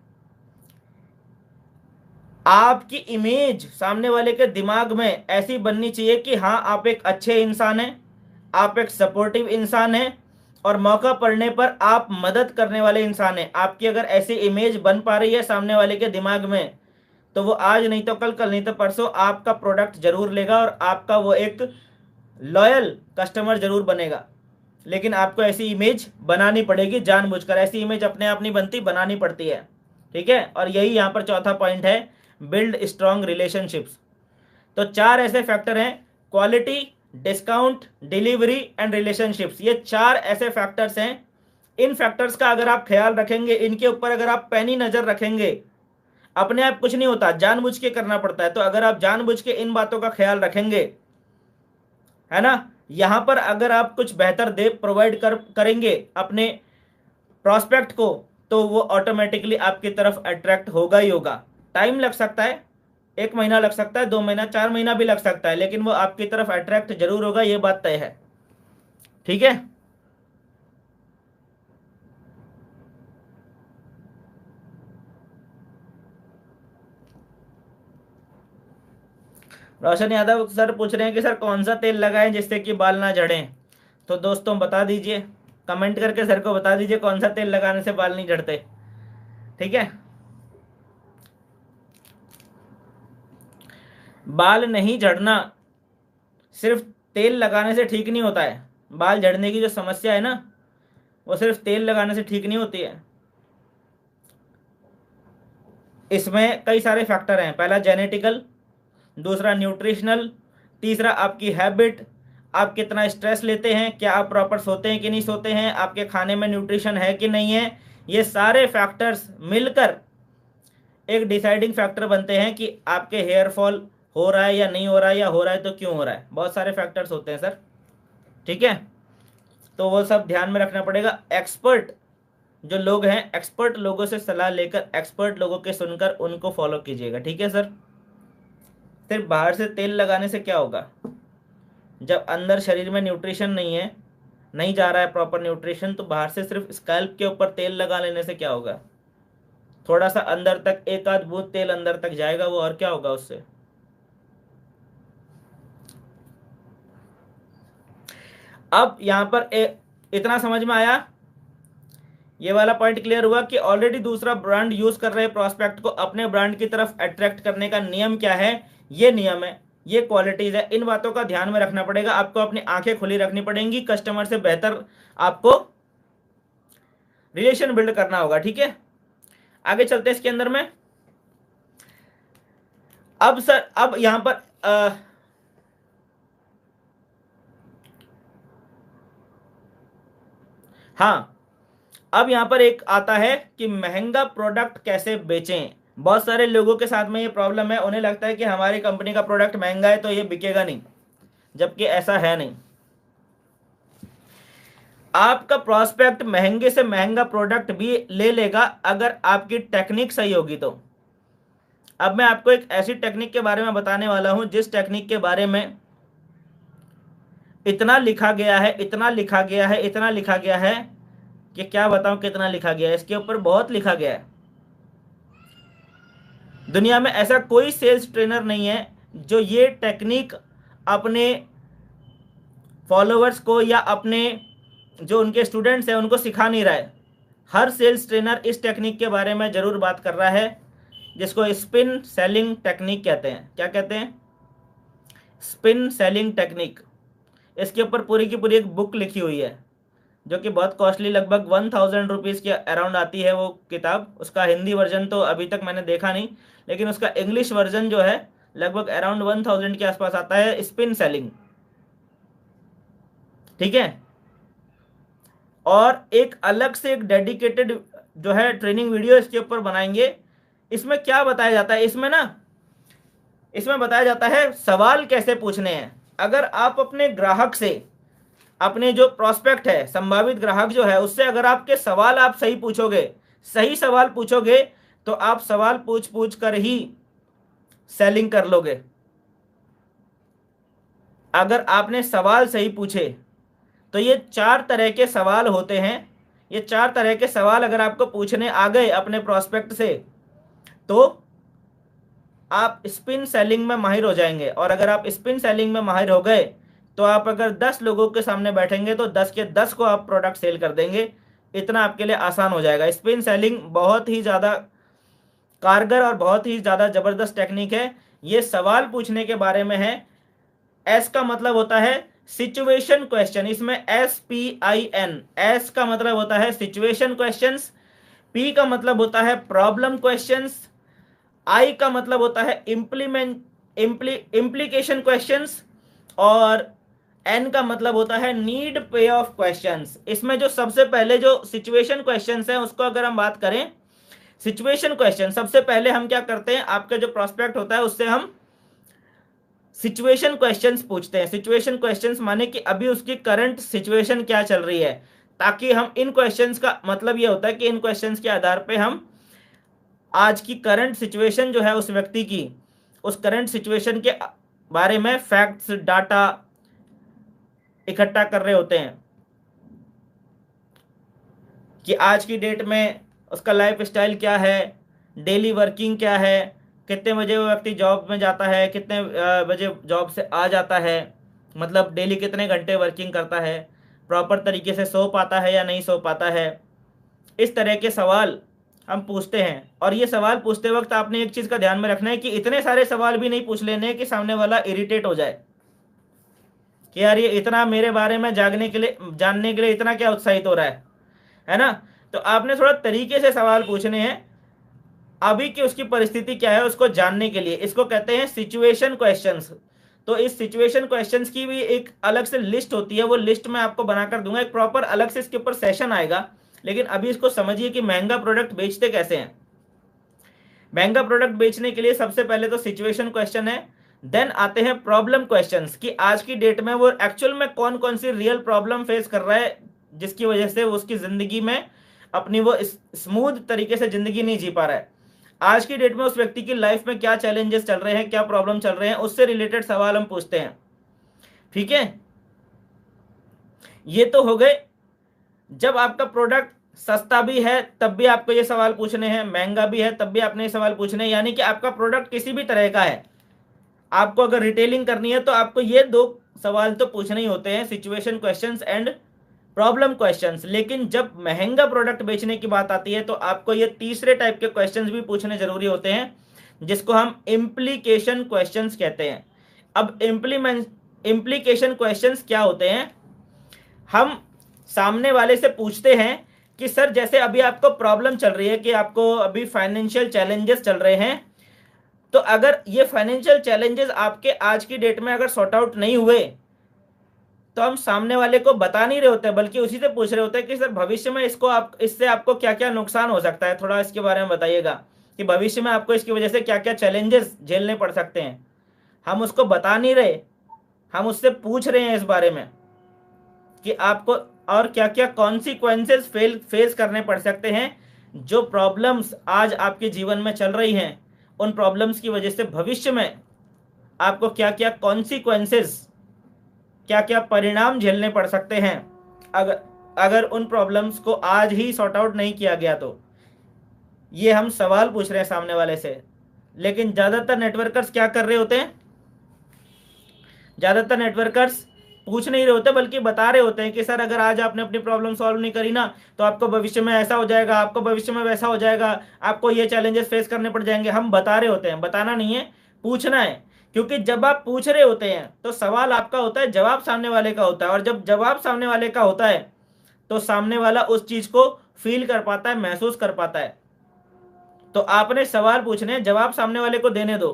आपकी इमेज सामने वाले के दिमाग में ऐसी बननी चाहिए कि हाँ, आप एक अच्छे इंसान हैं, आप एक सपोर्टिव इंसान हैं, और मौका पड़ने पर आप मदद करने वाले इंसान हैं। आपकी अगर ऐसी इमेज बन पा रही है सामने वाले के दिमाग में, तो वो आज नहीं तो कल, कल नहीं तो परसों आपका प्रोडक्ट जरूर लेगा और आपका वो एक लॉयल कस्टमर जरूर बनेगा। लेकिन आपको ऐसी इमेज बनानी पड़ेगी जानबूझकर। ऐसी इमेज अपने आप नहीं बनती, बनानी पड़ती है, ठीक है। और यही यहाँ पर चौथा पॉइंट है, बिल्ड स्ट्रॉन्ग रिलेशनशिप्स। तो 4 ऐसे फैक्टर हैं, quality, discount, delivery and relationships. ये 4 ऐसे फैक्टर्स हैं। इन फैक्टर्स का अगर आप ख्याल रखेंगे, इनके ऊपर अगर आप पैनी नजर रखेंगे, अपने आप कुछ नहीं होता, जानबूझ के करना पड़ता है। तो अगर आप जानबूझ के इन बातों का ख्याल रखेंगे, है ना, यहां पर अगर आप कुछ बेहतर दे प्रोवाइड करेंगे अपने प्रोस्पेक्ट को, तो वो ऑटोमेटिकली आपकी तरफ अट्रैक्ट होगा ही होगा। टाइम लग सकता है, 1 महीना लग सकता है, 2 महीना, 4 महीना भी लग सकता है, लेकिन वो आपकी तरफ अट्रैक्ट जरूर होगा, ये बात तय है, ठीक है। रोशन यादव सर पूछ रहे हैं कि सर कौन सा तेल लगाएं जिससे कि बाल ना झड़ें। तो दोस्तों बता दीजिए, कमेंट करके सर को बता दीजिए कौन सा तेल लगाने से बाल नहीं झड़ते, ठीक है। बाल नहीं झड़ना सिर्फ तेल लगाने से ठीक नहीं होता है। बाल झड़ने की जो समस्या है ना, वो सिर्फ तेल लगाने से ठीक नहीं होती है। इसमें कई सारे फैक्टर हैं। पहला जेनेटिकल, दूसरा न्यूट्रिशनल, तीसरा आपकी हैबिट, आप कितना स्ट्रेस लेते हैं, क्या आप प्रॉपर सोते हैं कि नहीं सोते हैं, आपके खाने में न्यूट्रिशन है कि नहीं है। ये सारे फैक्टर्स मिलकर एक डिसाइडिंग फैक्टर बनते हैं कि आपके हेयर फॉल हो रहा है या नहीं हो रहा है, या हो रहा है तो क्यों हो रहा है, बहुत सारे फैक्टर्स होते हैं सर। ठीक है, तो वो सब ध्यान में रखना पड़ेगा। एक्सपर्ट जो लोग हैं, एक्सपर्ट लोगों से सलाह लेकर, एक्सपर्ट लोगों के सुनकर उनको फॉलो कीजिएगा। ठीक है सर। सिर्फ बाहर से तेल लगाने से क्या होगा, जब अंदर शरीर में न्यूट्रिशन नहीं है, नहीं जा रहा है प्रॉपर न्यूट्रिशन, तो बाहर से सिर्फ स्कैल्प के ऊपर तेल लगा लेने से क्या होगा, थोड़ा सा अंदर तक एक आध बूंद तेल अंदर तक जाएगा वो, और क्या होगा उससे। अब यहां पर इतना समझ में आया, ये वाला पॉइंट क्लियर हुआ कि ऑलरेडी दूसरा ब्रांड यूज कर रहे प्रोस्पेक्ट को अपने ब्रांड की तरफ अट्रैक्ट करने का नियम क्या है, ये नियम है, ये क्वालिटीज है। इन बातों का ध्यान में रखना पड़ेगा, आपको अपनी आंखें खुली रखनी पड़ेंगी, कस्टमर से बेहतर आपको रिलेशन बिल्ड करना होगा। ठीक है, आगे चलते हैं इसके अंदर में। अब सर, अब यहां पर हाँ, अब यहां पर एक आता है कि महंगा प्रोडक्ट कैसे बेचें। बहुत सारे लोगों के साथ में ये प्रॉब्लम है, उन्हें लगता है कि हमारी कंपनी का प्रोडक्ट महंगा है तो ये बिकेगा नहीं, जबकि ऐसा है नहीं। आपका प्रोस्पेक्ट महंगे से महंगा प्रोडक्ट भी ले लेगा अगर आपकी टेक्निक सही होगी तो। अब मैं आपको एक ऐसी टेक्निक के बारे में बताने वाला हूं जिस टेक्निक के बारे में इतना लिखा गया है, इतना लिखा गया है, इतना लिखा गया है कि क्या बताऊं कितना लिखा गया है, इसके ऊपर बहुत लिखा गया है। दुनिया में ऐसा कोई सेल्स ट्रेनर नहीं है जो ये टेक्निक अपने फॉलोअर्स को या अपने जो उनके स्टूडेंट्स हैं उनको सिखा नहीं रहा है। हर सेल्स ट्रेनर इस टेक्निक के बारे में जरूर बात कर रहा है, जिसको स्पिन सेलिंग टेक्निक कहते हैं। क्या कहते हैं? Spin selling technique. इसके ऊपर पूरी की पूरी एक बुक लिखी हुई है जो कि बहुत कॉस्टली, लगभग 1000 रुपीज़ के अराउंड आती है वो किताब। उसका हिंदी वर्जन तो अभी तक मैंने देखा नहीं, लेकिन उसका इंग्लिश वर्जन जो है लगभग अराउंड 1000 के आसपास आता है, स्पिन सेलिंग। ठीक है, और एक अलग से एक डेडिकेटेड जो है ट्रेनिंग वीडियो इसके ऊपर बनाएंगे। इसमें क्या बताया जाता है, इसमें बताया जाता है सवाल कैसे पूछने हैं। अगर आप अपने ग्राहक से, अपने जो प्रोस्पेक्ट है, संभावित ग्राहक जो है, उससे अगर आपके सवाल आप सही पूछोगे, सही सवाल पूछोगे, तो आप सवाल पूछ पूछ कर ही सेलिंग कर लोगे। अगर आपने सवाल सही पूछे तो ये 4 तरह के सवाल होते हैं। ये 4 तरह के सवाल अगर आपको पूछने आ गए अपने प्रोस्पेक्ट से, तो आप स्पिन सेलिंग में माहिर हो जाएंगे। और अगर आप स्पिन सेलिंग में माहिर हो गए तो आप अगर 10 लोगों के सामने बैठेंगे तो 10 के 10 को आप प्रोडक्ट सेल कर देंगे। इतना आपके लिए आसान हो जाएगा। स्पिन सेलिंग बहुत ही ज़्यादा कारगर और बहुत ही ज़्यादा ज़बरदस्त टेक्निक है। ये सवाल पूछने के बारे में है। एस का मतलब होता है सिचुएशन क्वेश्चन, इसमें SPIN, एस का मतलब होता है सिचुएशन क्वेश्चंस, पी का मतलब होता है प्रॉब्लम क्वेश्चंस, आई का मतलब होता है इम्प्लीकेशन क्वेश्चंस, और एन का मतलब होता है नीड पे ऑफ क्वेश्चंस। इसमें जो सबसे पहले जो सिचुएशन क्वेश्चंस हैं उसको अगर हम बात करें, सिचुएशन क्वेश्चन सबसे पहले हम क्या करते हैं, आपका जो प्रोस्पेक्ट होता है उससे हम सिचुएशन क्वेश्चंस पूछते हैं। सिचुएशन क्वेश्चंस माने कि अभी उसकी करंट सिचुएशन क्या चल रही है, ताकि हम इन क्वेश्चंस का मतलब ये होता है कि इन क्वेश्चंस के आधार पे हम आज की करंट सिचुएशन जो है उस व्यक्ति की, उस करंट सिचुएशन के बारे में फैक्ट्स, डाटा इकट्ठा कर रहे होते हैं कि आज की डेट में उसका लाइफ स्टाइल क्या है, डेली वर्किंग क्या है, कितने बजे वो व्यक्ति जॉब में जाता है, कितने बजे जॉब से आ जाता है, मतलब डेली कितने घंटे वर्किंग करता है, प्रॉपर तरीके से सो पाता है या नहीं सो पाता है। इस तरह के सवाल हम पूछते हैं। और ये सवाल पूछते वक्त आपने एक चीज़ का ध्यान में रखना है कि इतने सारे सवाल भी नहीं पूछ लेने कि सामने वाला इरिटेट हो जाए कि यार ये इतना मेरे बारे में जानने के लिए इतना क्या उत्साहित हो रहा है ना। तो आपने थोड़ा तरीके से सवाल पूछने हैं, अभी की उसकी परिस्थिति क्या है उसको जानने के लिए। इसको कहते हैं सिचुएशन क्वेश्चंस। तो इस सिचुएशन क्वेश्चंस की भी एक अलग से लिस्ट होती है, वो लिस्ट मैं आपको बनाकर दूंगा, एक प्रॉपर अलग से इसके ऊपर सेशन आएगा। लेकिन अभी इसको समझिए कि महंगा प्रोडक्ट बेचते कैसे हैं। महंगा प्रोडक्ट बेचने के लिए सबसे पहले तो सिचुएशन क्वेश्चन है, देन आते हैं प्रॉब्लम क्वेश्चंस कि आज की डेट में वो एक्चुअल में कौन कौन सी रियल प्रॉब्लम फेस कर रहा है जिसकी वजह से उसकी जिंदगी में अपनी वो स्मूथ तरीके से जिंदगी नहीं जी पा रहा है। आज की डेट में उस व्यक्ति की लाइफ में क्या चैलेंजेस चल रहे हैं, क्या प्रॉब्लम चल रहे हैं, उससे रिलेटेड सवाल हम पूछते हैं। ठीक है, ये तो हो गए। जब आपका प्रोडक्ट सस्ता भी है तब भी आपको ये सवाल पूछने हैं, महंगा भी है तब भी आपने ये सवाल पूछने हैं, यानी कि आपका प्रोडक्ट किसी भी तरह का है, आपको अगर रिटेलिंग करनी है तो आपको ये दो सवाल तो पूछने ही होते हैं, situation questions and problem questions. लेकिन जब महंगा प्रोडक्ट बेचने की बात आती है तो आपको ये तीसरे टाइप के क्वेश्चंस भी पूछने जरूरी होते हैं, जिसको हम इम्प्लीकेशन क्वेश्चंस कहते हैं। अब इम्प्लीकेशन क्वेश्चंस क्या होते हैं? हम सामने वाले से पूछते हैं कि सर जैसे अभी आपको प्रॉब्लम चल रही है कि आपको अभी फाइनेंशियल चैलेंजेस चल रहे हैं, तो अगर ये फाइनेंशियल चैलेंजेस आपके आज की डेट में अगर सॉर्ट आउट नहीं हुए तो हम सामने वाले को बता नहीं रहे होते, बल्कि उसी से पूछ रहे होते हैं कि सर भविष्य में इसको आप इससे आपको क्या क्या नुकसान हो सकता है, थोड़ा इसके बारे में बताइएगा कि भविष्य में आपको इसकी वजह से क्या क्या चैलेंजेस झेलने पड़ सकते हैं। हम उसको बता नहीं रहे, हम उससे पूछ रहे हैं इस बारे में कि आपको और क्या क्या कॉन्सिक्वेंसेस फेस करने पड़ सकते हैं। जो प्रॉब्लम्स आज आपके जीवन में चल रही हैं, उन प्रॉब्लम्स की वजह से भविष्य में आपको क्या क्या कॉन्सिक्वेंसेस, क्या क्या परिणाम झेलने पड़ सकते हैं अगर अगर उन प्रॉब्लम्स को आज ही सॉर्ट आउट नहीं किया गया तो। ये हम सवाल पूछ रहे हैं सामने वाले से। लेकिन ज़्यादातर नेटवर्कर्स क्या कर रहे होते हैं? ज़्यादातर नेटवर्कर्स पूछ नहीं रहे होते बल्कि बता रहे होते हैं कि सर अगर आज आपने अपनी प्रॉब्लम सॉल्व नहीं करी ना तो आपको भविष्य में ऐसा हो जाएगा, आपको भविष्य में वैसा हो जाएगा, आपको ये चैलेंजेस फेस करने पड़ जाएंगे। हम बता रहे होते हैं, बताना नहीं है, पूछना है। क्योंकि जब आप पूछ रहे होते हैं तो सवाल आपका होता है, जवाब सामने वाले का होता है, और जब जवाब सामने वाले का होता है तो सामने वाला उस चीज को फील कर पाता है, महसूस कर पाता है। तो आपने सवाल पूछने हैं, जवाब सामने वाले को देने दो।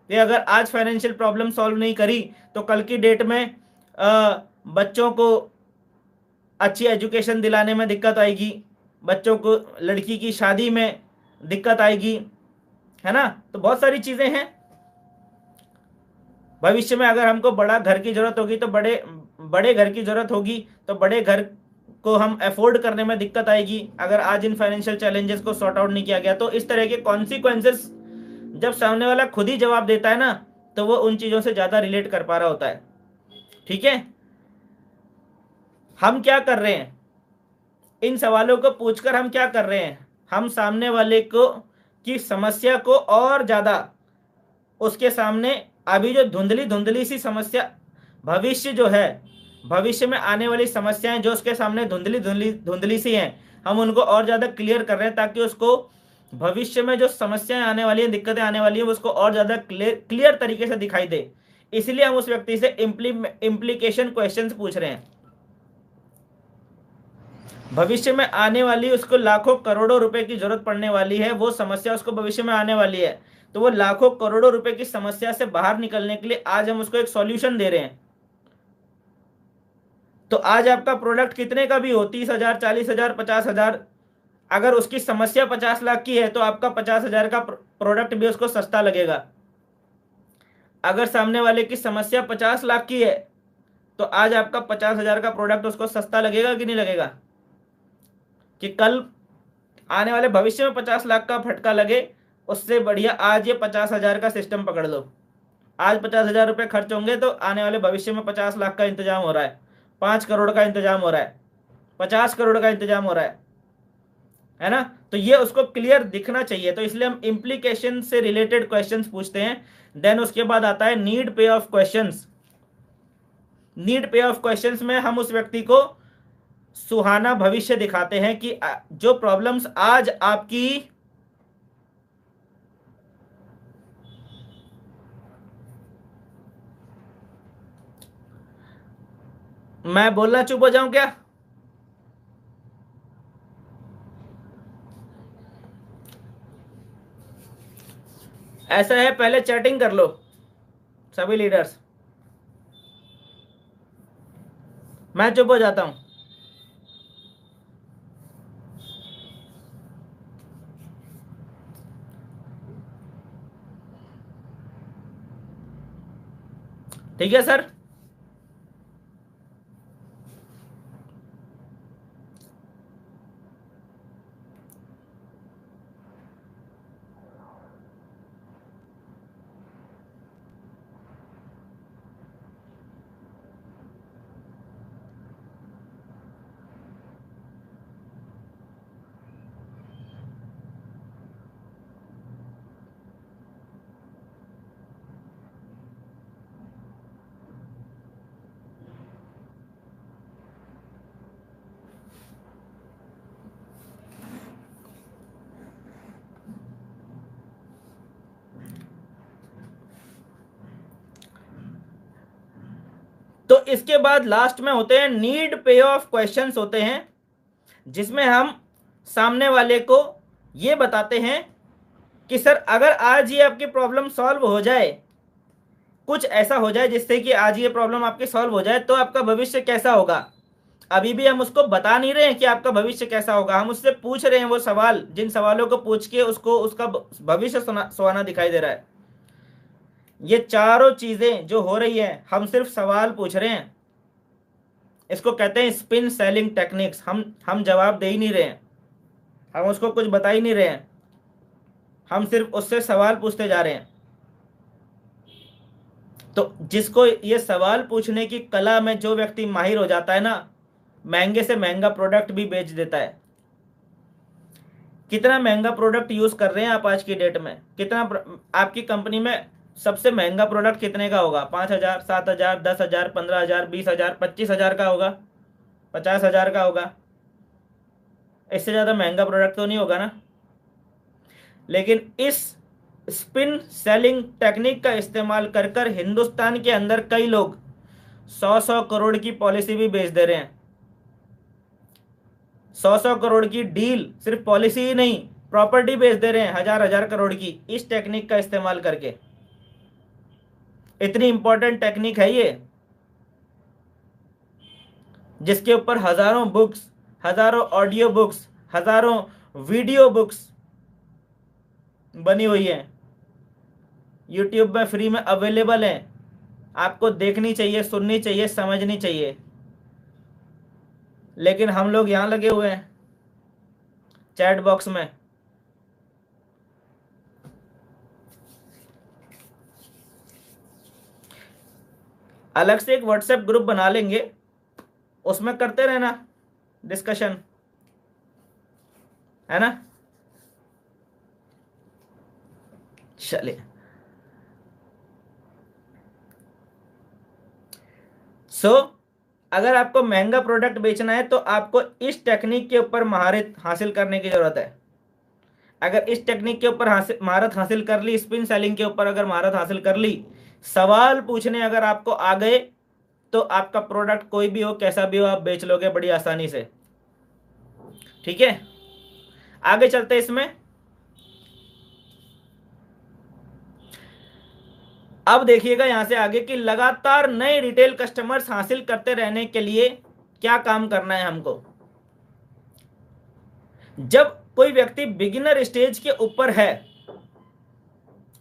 ये अगर आज फाइनेंशियल प्रॉब्लम सॉल्व नहीं करी तो कल की डेट में बच्चों को अच्छी एजुकेशन दिलाने में दिक्कत आएगी, बच्चों को लड़की की शादी में दिक्कत आएगी, है ना। तो बहुत सारी चीजें हैं। भविष्य में अगर हमको बड़ा घर की जरूरत होगी तो बड़े बड़े घर की जरूरत होगी, तो बड़े घर को हम अफोर्ड करने में दिक्कत आएगी अगर आज इन फाइनेंशियल चैलेंजेस को सॉर्ट आउट नहीं किया गया। तो इस तरह के कॉन्सिक्वेंसेस जब सामने वाला खुद ही जवाब देता है ना, तो वो उन चीजों से ज्यादा रिलेट कर पा रहा होता है। ठीक है, हम क्या कर रहे हैं? इन सवालों को पूछकर हम क्या कर रहे हैं? हम सामने वाले को की समस्या को और ज्यादा उसके सामने, अभी जो धुंधली धुंधली सी समस्या, भविष्य जो है, भविष्य में आने वाली समस्याएं जो उसके सामने धुंधली धुंधली धुंधली सी हैं, हम उनको और ज्यादा क्लियर कर रहे हैं ताकि उसको भविष्य में जो समस्याएं आने वाली हैं, दिक्कतें आने वाली हैं, उसको और ज्यादा क्लियर तरीके से दिखाई दे। इसलिए हम उस व्यक्ति से इम्प्लीकेशन क्वेश्चंस पूछ रहे हैं। भविष्य में आने वाली, उसको लाखों करोड़ों रुपए की जरूरत पड़ने वाली है, वो समस्या उसको भविष्य में आने वाली है, तो वो लाखों करोड़ों रुपए की समस्या से बाहर निकलने के लिए आज हम उसको एक सॉल्यूशन दे रहे हैं। तो आज आपका प्रोडक्ट कितने का भी हो, 30,000, 40,000, 50,000, अगर उसकी समस्या 50 लाख की है तो आपका 50,000 का प्रोडक्ट भी उसको सस्ता लगेगा। अगर सामने वाले की समस्या 50 लाख की है तो आज आपका 50,000 का प्रोडक्ट उसको सस्ता लगेगा कि नहीं लगेगा? कि कल आने वाले भविष्य में 50 लाख का फटका लगे, उससे बढ़िया आज ये 50,000 का सिस्टम पकड़ लो। आज 50,000 रुपये खर्च होंगे तो आने वाले भविष्य में 50 लाख का इंतजाम हो रहा है, 5 करोड़ का इंतजाम हो रहा है, 50 करोड़ का इंतजाम हो रहा है ना। तो ये उसको क्लियर दिखना चाहिए, तो इसलिए हम इम्प्लीकेशन से रिलेटेड क्वेश्चंस पूछते हैं। देन उसके बाद आता है नीड पे ऑफ क्वेश्चंस। नीड पे ऑफ क्वेश्चंस में हम उस व्यक्ति को सुहाना भविष्य दिखाते हैं कि जो प्रॉब्लम्स आज आपकी, मैं बोलना चुप हो जाऊं क्या? ऐसा है, पहले चैटिंग कर लो सभी लीडर्स, मैं चुप हो जाता हूं। ठीक है सर। तो इसके बाद लास्ट में होते हैं नीड पे ऑफ क्वेश्चंस होते हैं, जिसमें हम सामने वाले को ये बताते हैं कि सर अगर आज ये आपकी प्रॉब्लम सॉल्व हो जाए, कुछ ऐसा हो जाए जिससे कि आज ये प्रॉब्लम आपकी सॉल्व हो जाए, तो आपका भविष्य कैसा होगा। अभी भी हम उसको बता नहीं रहे हैं कि आपका भविष्य कैसा होगा, हम उससे पूछ रहे हैं वो सवाल, जिन सवालों को पूछ के उसको उसका भविष्य सुहाना दिखाई दे रहा है। ये चारों चीजें जो हो रही है, हम सिर्फ सवाल पूछ रहे हैं। इसको कहते हैं स्पिन सेलिंग टेक्निक्स। हम जवाब दे ही नहीं रहे हैं, हम उसको कुछ बता ही नहीं रहे हैं, हम सिर्फ उससे सवाल पूछते जा रहे हैं। तो जिसको ये सवाल पूछने की कला में जो व्यक्ति माहिर हो जाता है ना, महंगे से महंगा प्रोडक्ट भी बेच देता है। कितना महंगा प्रोडक्ट यूज कर रहे हैं आप आज की डेट में? कितना आपकी कंपनी में सबसे महंगा प्रोडक्ट कितने का होगा? 5,000, 7,000, 10,000, 15,000, 20,000, 25,000 का होगा, 50,000 का होगा। इससे ज्यादा महंगा प्रोडक्ट तो नहीं होगा ना। लेकिन इस स्पिन सेलिंग टेक्निक का इस्तेमाल कर कर हिंदुस्तान के अंदर कई लोग 100-100 करोड़ की पॉलिसी भी बेच दे रहे हैं। 100-100 करोड़ की डील, सिर्फ पॉलिसी ही नहीं, प्रॉपर्टी बेच दे रहे हैं 1,000-1,000 करोड़ की, इस टेक्निक का इस्तेमाल करके। इतनी इंपॉर्टेंट टेक्निक है ये, जिसके ऊपर हजारों बुक्स, हजारों ऑडियो बुक्स, हजारों वीडियो बुक्स बनी हुई है, यूट्यूब में फ्री में अवेलेबल है। आपको देखनी चाहिए, सुननी चाहिए, समझनी चाहिए। लेकिन हम लोग यहां लगे हुए हैं चैट बॉक्स में। अलग से एक व्हाट्सएप ग्रुप बना लेंगे, उसमें करते रहना डिस्कशन, है ना। चलिए, अगर आपको महंगा प्रोडक्ट बेचना है तो आपको इस टेक्निक के ऊपर महारत हासिल करने की जरूरत है। अगर इस टेक्निक के ऊपर महारत हासिल कर ली, स्पिन सेलिंग के ऊपर अगर महारत हासिल कर ली, सवाल पूछने अगर आपको आ गए, तो आपका प्रोडक्ट कोई भी हो, कैसा भी हो, आप बेच लोगे बड़ी आसानी से। ठीक है, आगे चलते इसमें। अब देखिएगा यहां से आगे कि लगातार नए रिटेल कस्टमर्स हासिल करते रहने के लिए क्या काम करना है हमको। जब कोई व्यक्ति बिगिनर स्टेज के ऊपर है,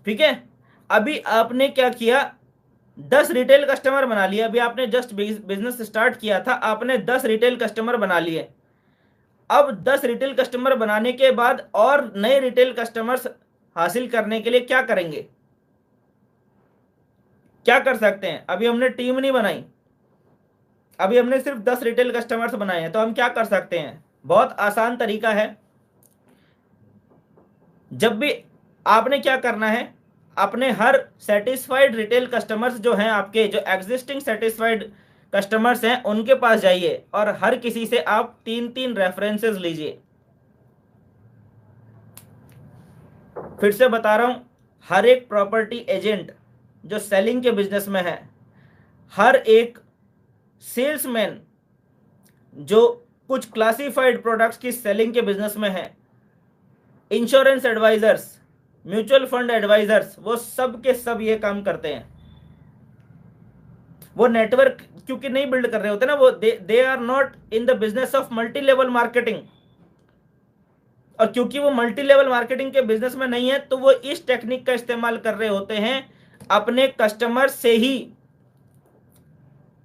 ठीक है, अभी आपने क्या किया, 10 रिटेल कस्टमर बना लिए। अभी आपने जस्ट बिजनेस स्टार्ट किया था, आपने 10 रिटेल कस्टमर बना लिए। अब 10 रिटेल कस्टमर बनाने के बाद और नए रिटेल कस्टमर्स हासिल करने के लिए क्या करेंगे, क्या कर सकते हैं? अभी हमने टीम नहीं बनाई, अभी हमने सिर्फ 10 रिटेल कस्टमर्स बनाए हैं, तो हम क्या कर सकते हैं? बहुत आसान तरीका है। जब भी आपने क्या करना है, अपने हर सेटिस्फाइड रिटेल कस्टमर्स जो हैं, आपके जो एग्जिस्टिंग सेटिस्फाइड कस्टमर्स हैं, उनके पास जाइए और हर किसी से आप 3-3 रेफरेंसेस लीजिए। फिर से बता रहा हूं, हर एक प्रॉपर्टी एजेंट जो सेलिंग के बिजनेस में है, हर एक सेल्समैन जो कुछ क्लासिफाइड प्रोडक्ट्स की सेलिंग के बिजनेस में है, insurance advisors, mutual fund advisors, वो सब के सब ये काम करते हैं। वो नेटवर्क क्योंकि नहीं बिल्ड कर रहे होते ना, वो they are not in the business of multi level marketing. और क्योंकि वो मल्टी लेवल मार्केटिंग के बिजनेस में नहीं है, तो वो इस टेक्निक का इस्तेमाल कर रहे होते हैं अपने कस्टमर से ही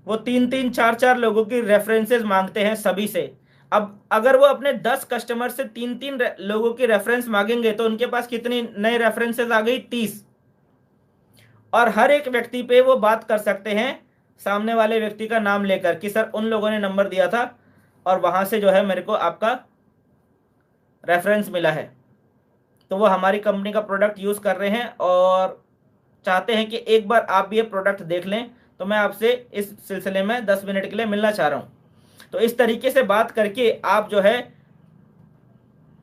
वो 3-3 4-4 लोगों की रेफरेंसेस मांगते हैं सभी से। अब अगर वो अपने 10 कस्टमर से 3-3 लोगों की रेफरेंस मांगेंगे तो उनके पास कितनी नए रेफरेंसेस आ गई? 30। और हर एक व्यक्ति पे वो बात कर सकते हैं सामने वाले व्यक्ति का नाम लेकर कि सर उन लोगों ने नंबर दिया था और वहां से जो है मेरे को आपका रेफरेंस मिला है, तो वो हमारी कंपनी का प्रोडक्ट यूज़ कर रहे हैं और चाहते हैं कि एक बार आप भी ये प्रोडक्ट देख लें, तो मैं आपसे इस सिलसिले में 10 मिनट के लिए मिलना चाह रहा हूँ। तो इस तरीके से बात करके आप जो है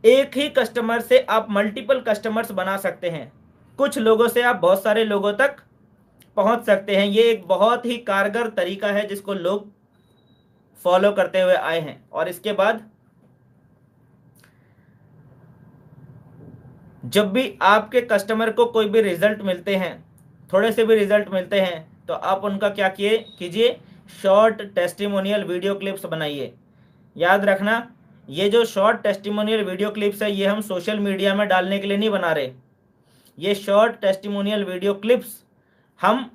एक ही कस्टमर से आप मल्टीपल कस्टमर्स बना सकते हैं। कुछ लोगों से आप बहुत सारे लोगों तक पहुंच सकते हैं। ये एक बहुत ही कारगर तरीका है जिसको लोग फॉलो करते हुए आए हैं। और इसके बाद जब भी आपके कस्टमर को कोई भी रिजल्ट मिलते हैं, थोड़े से भी रिजल्ट मिलते हैं, तो आप उनका क्या कीजिए, शॉर्ट टेस्टिमोनियल वीडियो क्लिप्स बनाइए। याद रखना, ये जो शॉर्ट टेस्टिमोनियल वीडियो क्लिप्स है ये हम सोशल मीडिया में डालने के लिए नहीं बना रहे। ये शॉर्ट टेस्टिमोनियल वीडियो क्लिप्स हम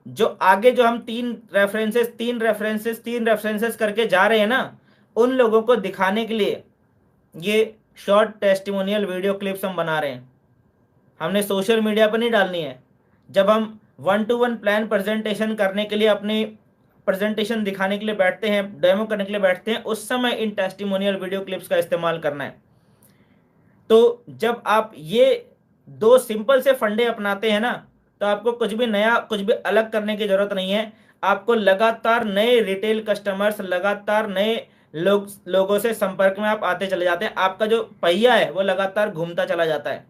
जो आगे जो हम तीन रेफरेंसेस करके जा रहे हैं ना, उन लोगों को दिखाने के लिए ये शॉर्ट टेस्टिमोनियल वीडियो क्लिप्स हम बना रहे हैं। हमने सोशल मीडिया पर नहीं डालनी है। जब हम 1-to-1 प्लान प्रेजेंटेशन करने के लिए, अपनी प्रेजेंटेशन दिखाने के लिए बैठते हैं, डेमो करने के लिए बैठते हैं, उस समय इन टेस्टिमोनियल वीडियो क्लिप्स का इस्तेमाल करना है। तो जब आप ये दो सिंपल से फंडे अपनाते हैं ना, तो आपको कुछ भी नया, कुछ भी अलग करने की जरूरत नहीं है। आपको लगातार नए रिटेल कस्टमर्स, लगातार नए लोगों से संपर्क में आप आते चले जाते हैं। आपका जो पहिया है वो लगातार घूमता चला जाता है।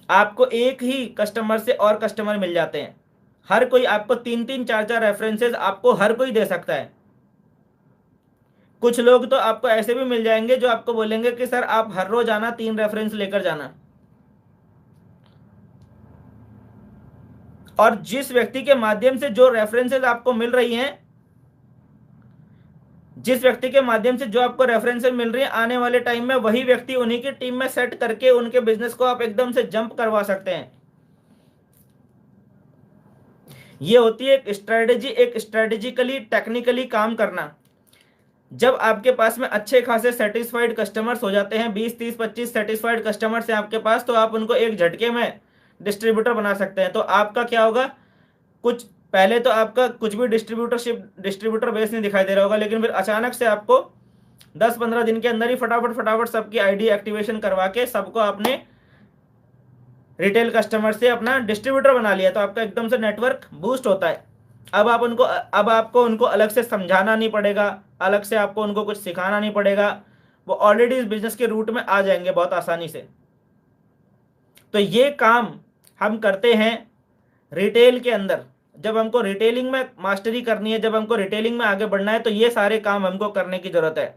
आपको एक ही कस्टमर से और कस्टमर मिल जाते हैं। हर कोई आपको 3-3 4-4 रेफरेंसेस आपको हर कोई दे सकता है। कुछ लोग तो आपको ऐसे भी मिल जाएंगे जो आपको बोलेंगे कि सर आप हर रोज आना, 3 रेफरेंस लेकर जाना। और जिस व्यक्ति के माध्यम से जो रेफरेंसेस आपको मिल रही हैं, जिस व्यक्ति के माध्यम से जो आपको रेफरेंसेस मिल रही है, आने वाले टाइम में वही व्यक्ति उन्हीं की टीम में सेट करके उनके बिजनेस को आप एकदम से जंप करवा सकते हैं। ये होती है एक स्ट्रेटेजी, एक स्ट्रेटेजिकली टेक्निकली काम करना। जब आपके पास में अच्छे खासे सेटिस्फाइड कस्टमर्स हो जाते हैं, 20-30-25 सेटिस्फाइड कस्टमर्स हैं आपके पास, तो आप उनको एक झटके में डिस्ट्रीब्यूटर बना सकते हैं। तो आपका क्या होगा, कुछ पहले तो आपका कुछ भी डिस्ट्रीब्यूटर बेस नहीं दिखाई दे रहा होगा, लेकिन फिर अचानक से आपको 10-15 दिन के अंदर ही फटाफट सबकी आईडी एक्टिवेशन करवा के सबको आपने रिटेल कस्टमर से अपना डिस्ट्रीब्यूटर बना लिया, तो आपका एकदम से नेटवर्क बूस्ट होता है। अब आपको उनको अलग से समझाना नहीं पड़ेगा, अलग से आपको उनको कुछ सिखाना नहीं पड़ेगा। वो ऑलरेडी इस बिजनेस के रूट में आ जाएंगे बहुत आसानी से। तो ये काम हम करते हैं रिटेल के अंदर। जब हमको रिटेलिंग में मास्टरी करनी है, जब हमको रिटेलिंग में आगे बढ़ना है, तो ये सारे काम हमको करने की जरूरत है।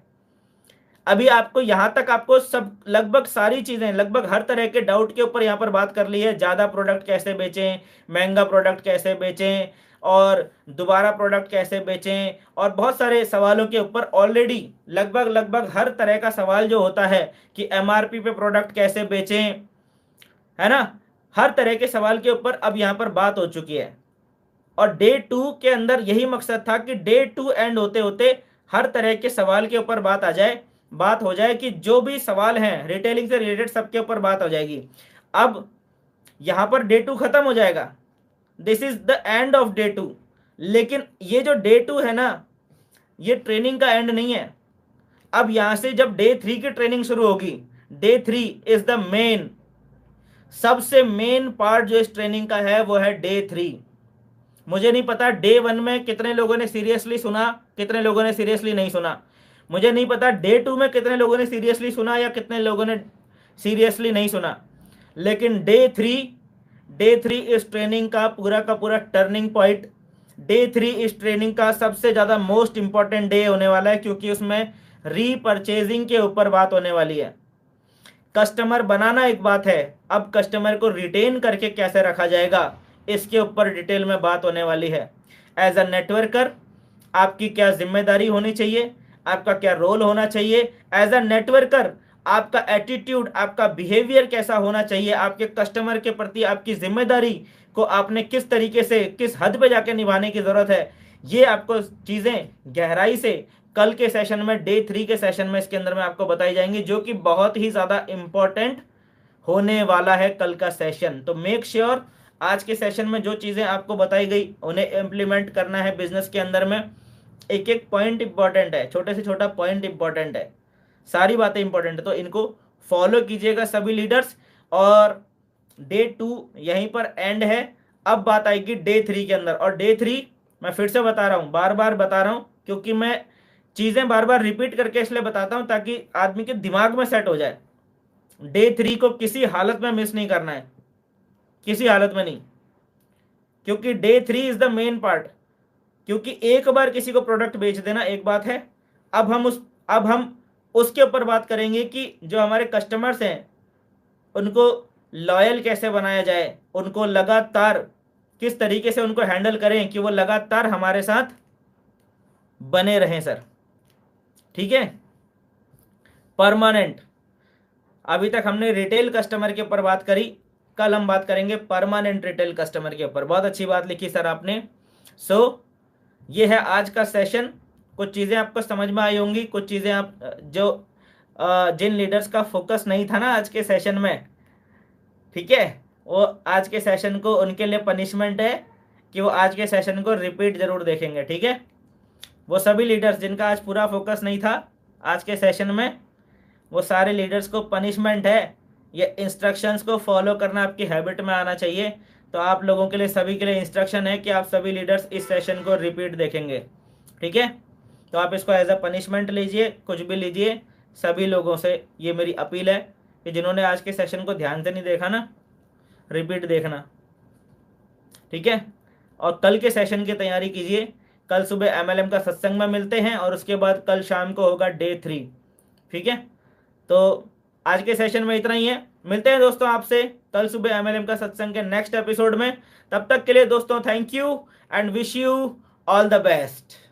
अभी आपको यहाँ तक आपको सब लगभग सारी चीज़ें, लगभग हर तरह के डाउट के ऊपर यहाँ पर बात कर ली है। ज़्यादा प्रोडक्ट कैसे बेचें, महंगा प्रोडक्ट कैसे बेचें, और दोबारा प्रोडक्ट कैसे बेचें, और बहुत सारे सवालों के ऊपर ऑलरेडी लगभग हर तरह का सवाल जो होता है कि एमआरपी पे प्रोडक्ट कैसे बेचें, है ना, हर तरह के सवाल के ऊपर अब यहाँ पर बात हो चुकी है। और डे 2 के अंदर यही मकसद था कि डे 2 एंड होते होते हर तरह के सवाल के ऊपर बात हो जाए कि जो भी सवाल हैं रिटेलिंग से रिलेटेड सबके ऊपर बात हो जाएगी। अब यहाँ पर डे 2 खत्म हो जाएगा, this is the end of day 2। लेकिन ये जो डे 2 है ना, ये ट्रेनिंग का एंड नहीं है। अब यहाँ से जब डे 3 की ट्रेनिंग शुरू होगी, डे 3 इज द मेन, सबसे मेन पार्ट जो इस ट्रेनिंग का है वो है डे 3। मुझे नहीं पता डे 1 में कितने लोगों ने सीरियसली सुना, कितने लोगों ने सीरियसली नहीं सुना। मुझे नहीं पता डे 2 में कितने लोगों ने सीरियसली सुना या कितने लोगों ने सीरियसली नहीं सुना। लेकिन डे 3 इस ट्रेनिंग का पूरा टर्निंग पॉइंट। डे 3 इस ट्रेनिंग का सबसे ज़्यादा मोस्ट इंपॉर्टेंट डे होने वाला है, क्योंकि उसमें रीपर्चेजिंग के ऊपर बात होने वाली है। कस्टमर बनाना एक बात है, अब कस्टमर को रिटेन करके कैसे रखा जाएगा, इसके ऊपर डिटेल में बात होने वाली है। एज अ नेटवर्कर आपकी क्या जिम्मेदारी होनी चाहिए, आपका क्या रोल होना चाहिए। एज अ नेटवर्कर आपका एटीट्यूड, आपका बिहेवियर कैसा होना चाहिए, आपके कस्टमर के प्रति आपकी जिम्मेदारी को आपने किस तरीके से, किस हद पे जाके निभाने की जरूरत है, ये आपको चीजें गहराई से कल के सेशन में, डे 3 के सेशन में इसके अंदर में आपको बताई जाएंगी, जो कि बहुत ही ज्यादा इंपॉर्टेंट होने वाला है कल का सेशन। तो मेक श्योर आज के सेशन में जो चीजें आपको बताई गई उन्हें इम्प्लीमेंट करना है बिजनेस के अंदर में। एक एक पॉइंट इंपॉर्टेंट है, छोटे से छोटा पॉइंट इंपॉर्टेंट है, सारी बातें इंपॉर्टेंट है, तो इनको फॉलो कीजिएगा सभी लीडर्स। और डे 2 यहीं पर एंड है, अब बात आएगी डे 3 के अंदर। और डे 3 मैं फिर से बता रहा हूं, बार बार बता रहा हूं, क्योंकि मैं चीजें बार बार रिपीट करके इसलिए बताता हूं ताकि आदमी के दिमाग में सेट हो जाए। डे 3 को किसी हालत में मिस नहीं करना है, किसी हालत में नहीं, क्योंकि day 3 is the main part. क्योंकि एक बार किसी को प्रोडक्ट बेच देना एक बात है, अब हम उसके ऊपर बात करेंगे कि जो हमारे कस्टमर्स हैं उनको लॉयल कैसे बनाया जाए, उनको लगातार किस तरीके से उनको हैंडल करें कि वो लगातार हमारे साथ बने रहें सर। ठीक है, परमानेंट। अभी तक हमने रिटेल कस्टमर के ऊपर बात करी, कल हम बात करेंगे परमानेंट रिटेल कस्टमर के ऊपर। बहुत अच्छी बात लिखी सर आपने। सो ये है आज का सेशन। कुछ चीज़ें आपको समझ में आई होंगी, कुछ चीज़ें आप जिन लीडर्स का फोकस नहीं था ना आज के सेशन में, ठीक है, वो आज के सेशन को उनके लिए पनिशमेंट है कि वो आज के सेशन को रिपीट जरूर देखेंगे। ठीक है, वो सभी लीडर्स जिनका आज पूरा फोकस नहीं था आज के सेशन में, वो सारे लीडर्स को पनिशमेंट है, ये इंस्ट्रक्शंस को फॉलो करना आपकी हैबिट में आना चाहिए। तो आप लोगों के लिए, सभी के लिए इंस्ट्रक्शन है कि आप सभी लीडर्स इस सेशन को रिपीट देखेंगे। ठीक है, तो आप इसको एज अ पनिशमेंट लीजिए, कुछ भी लीजिए। सभी लोगों से ये मेरी अपील है कि जिन्होंने आज के सेशन को ध्यान से नहीं देखा ना, रिपीट देखना। ठीक है, और कल के सेशन की तैयारी कीजिए। कल सुबह MLM का सत्संग में मिलते हैं और उसके बाद कल शाम को होगा डे 3। ठीक है, तो आज के सेशन में इतना ही है। मिलते हैं दोस्तों आपसे कल सुबह MLM का सत्संग के नेक्स्ट एपिसोड में। तब तक के लिए दोस्तों thank you and wish you all the best.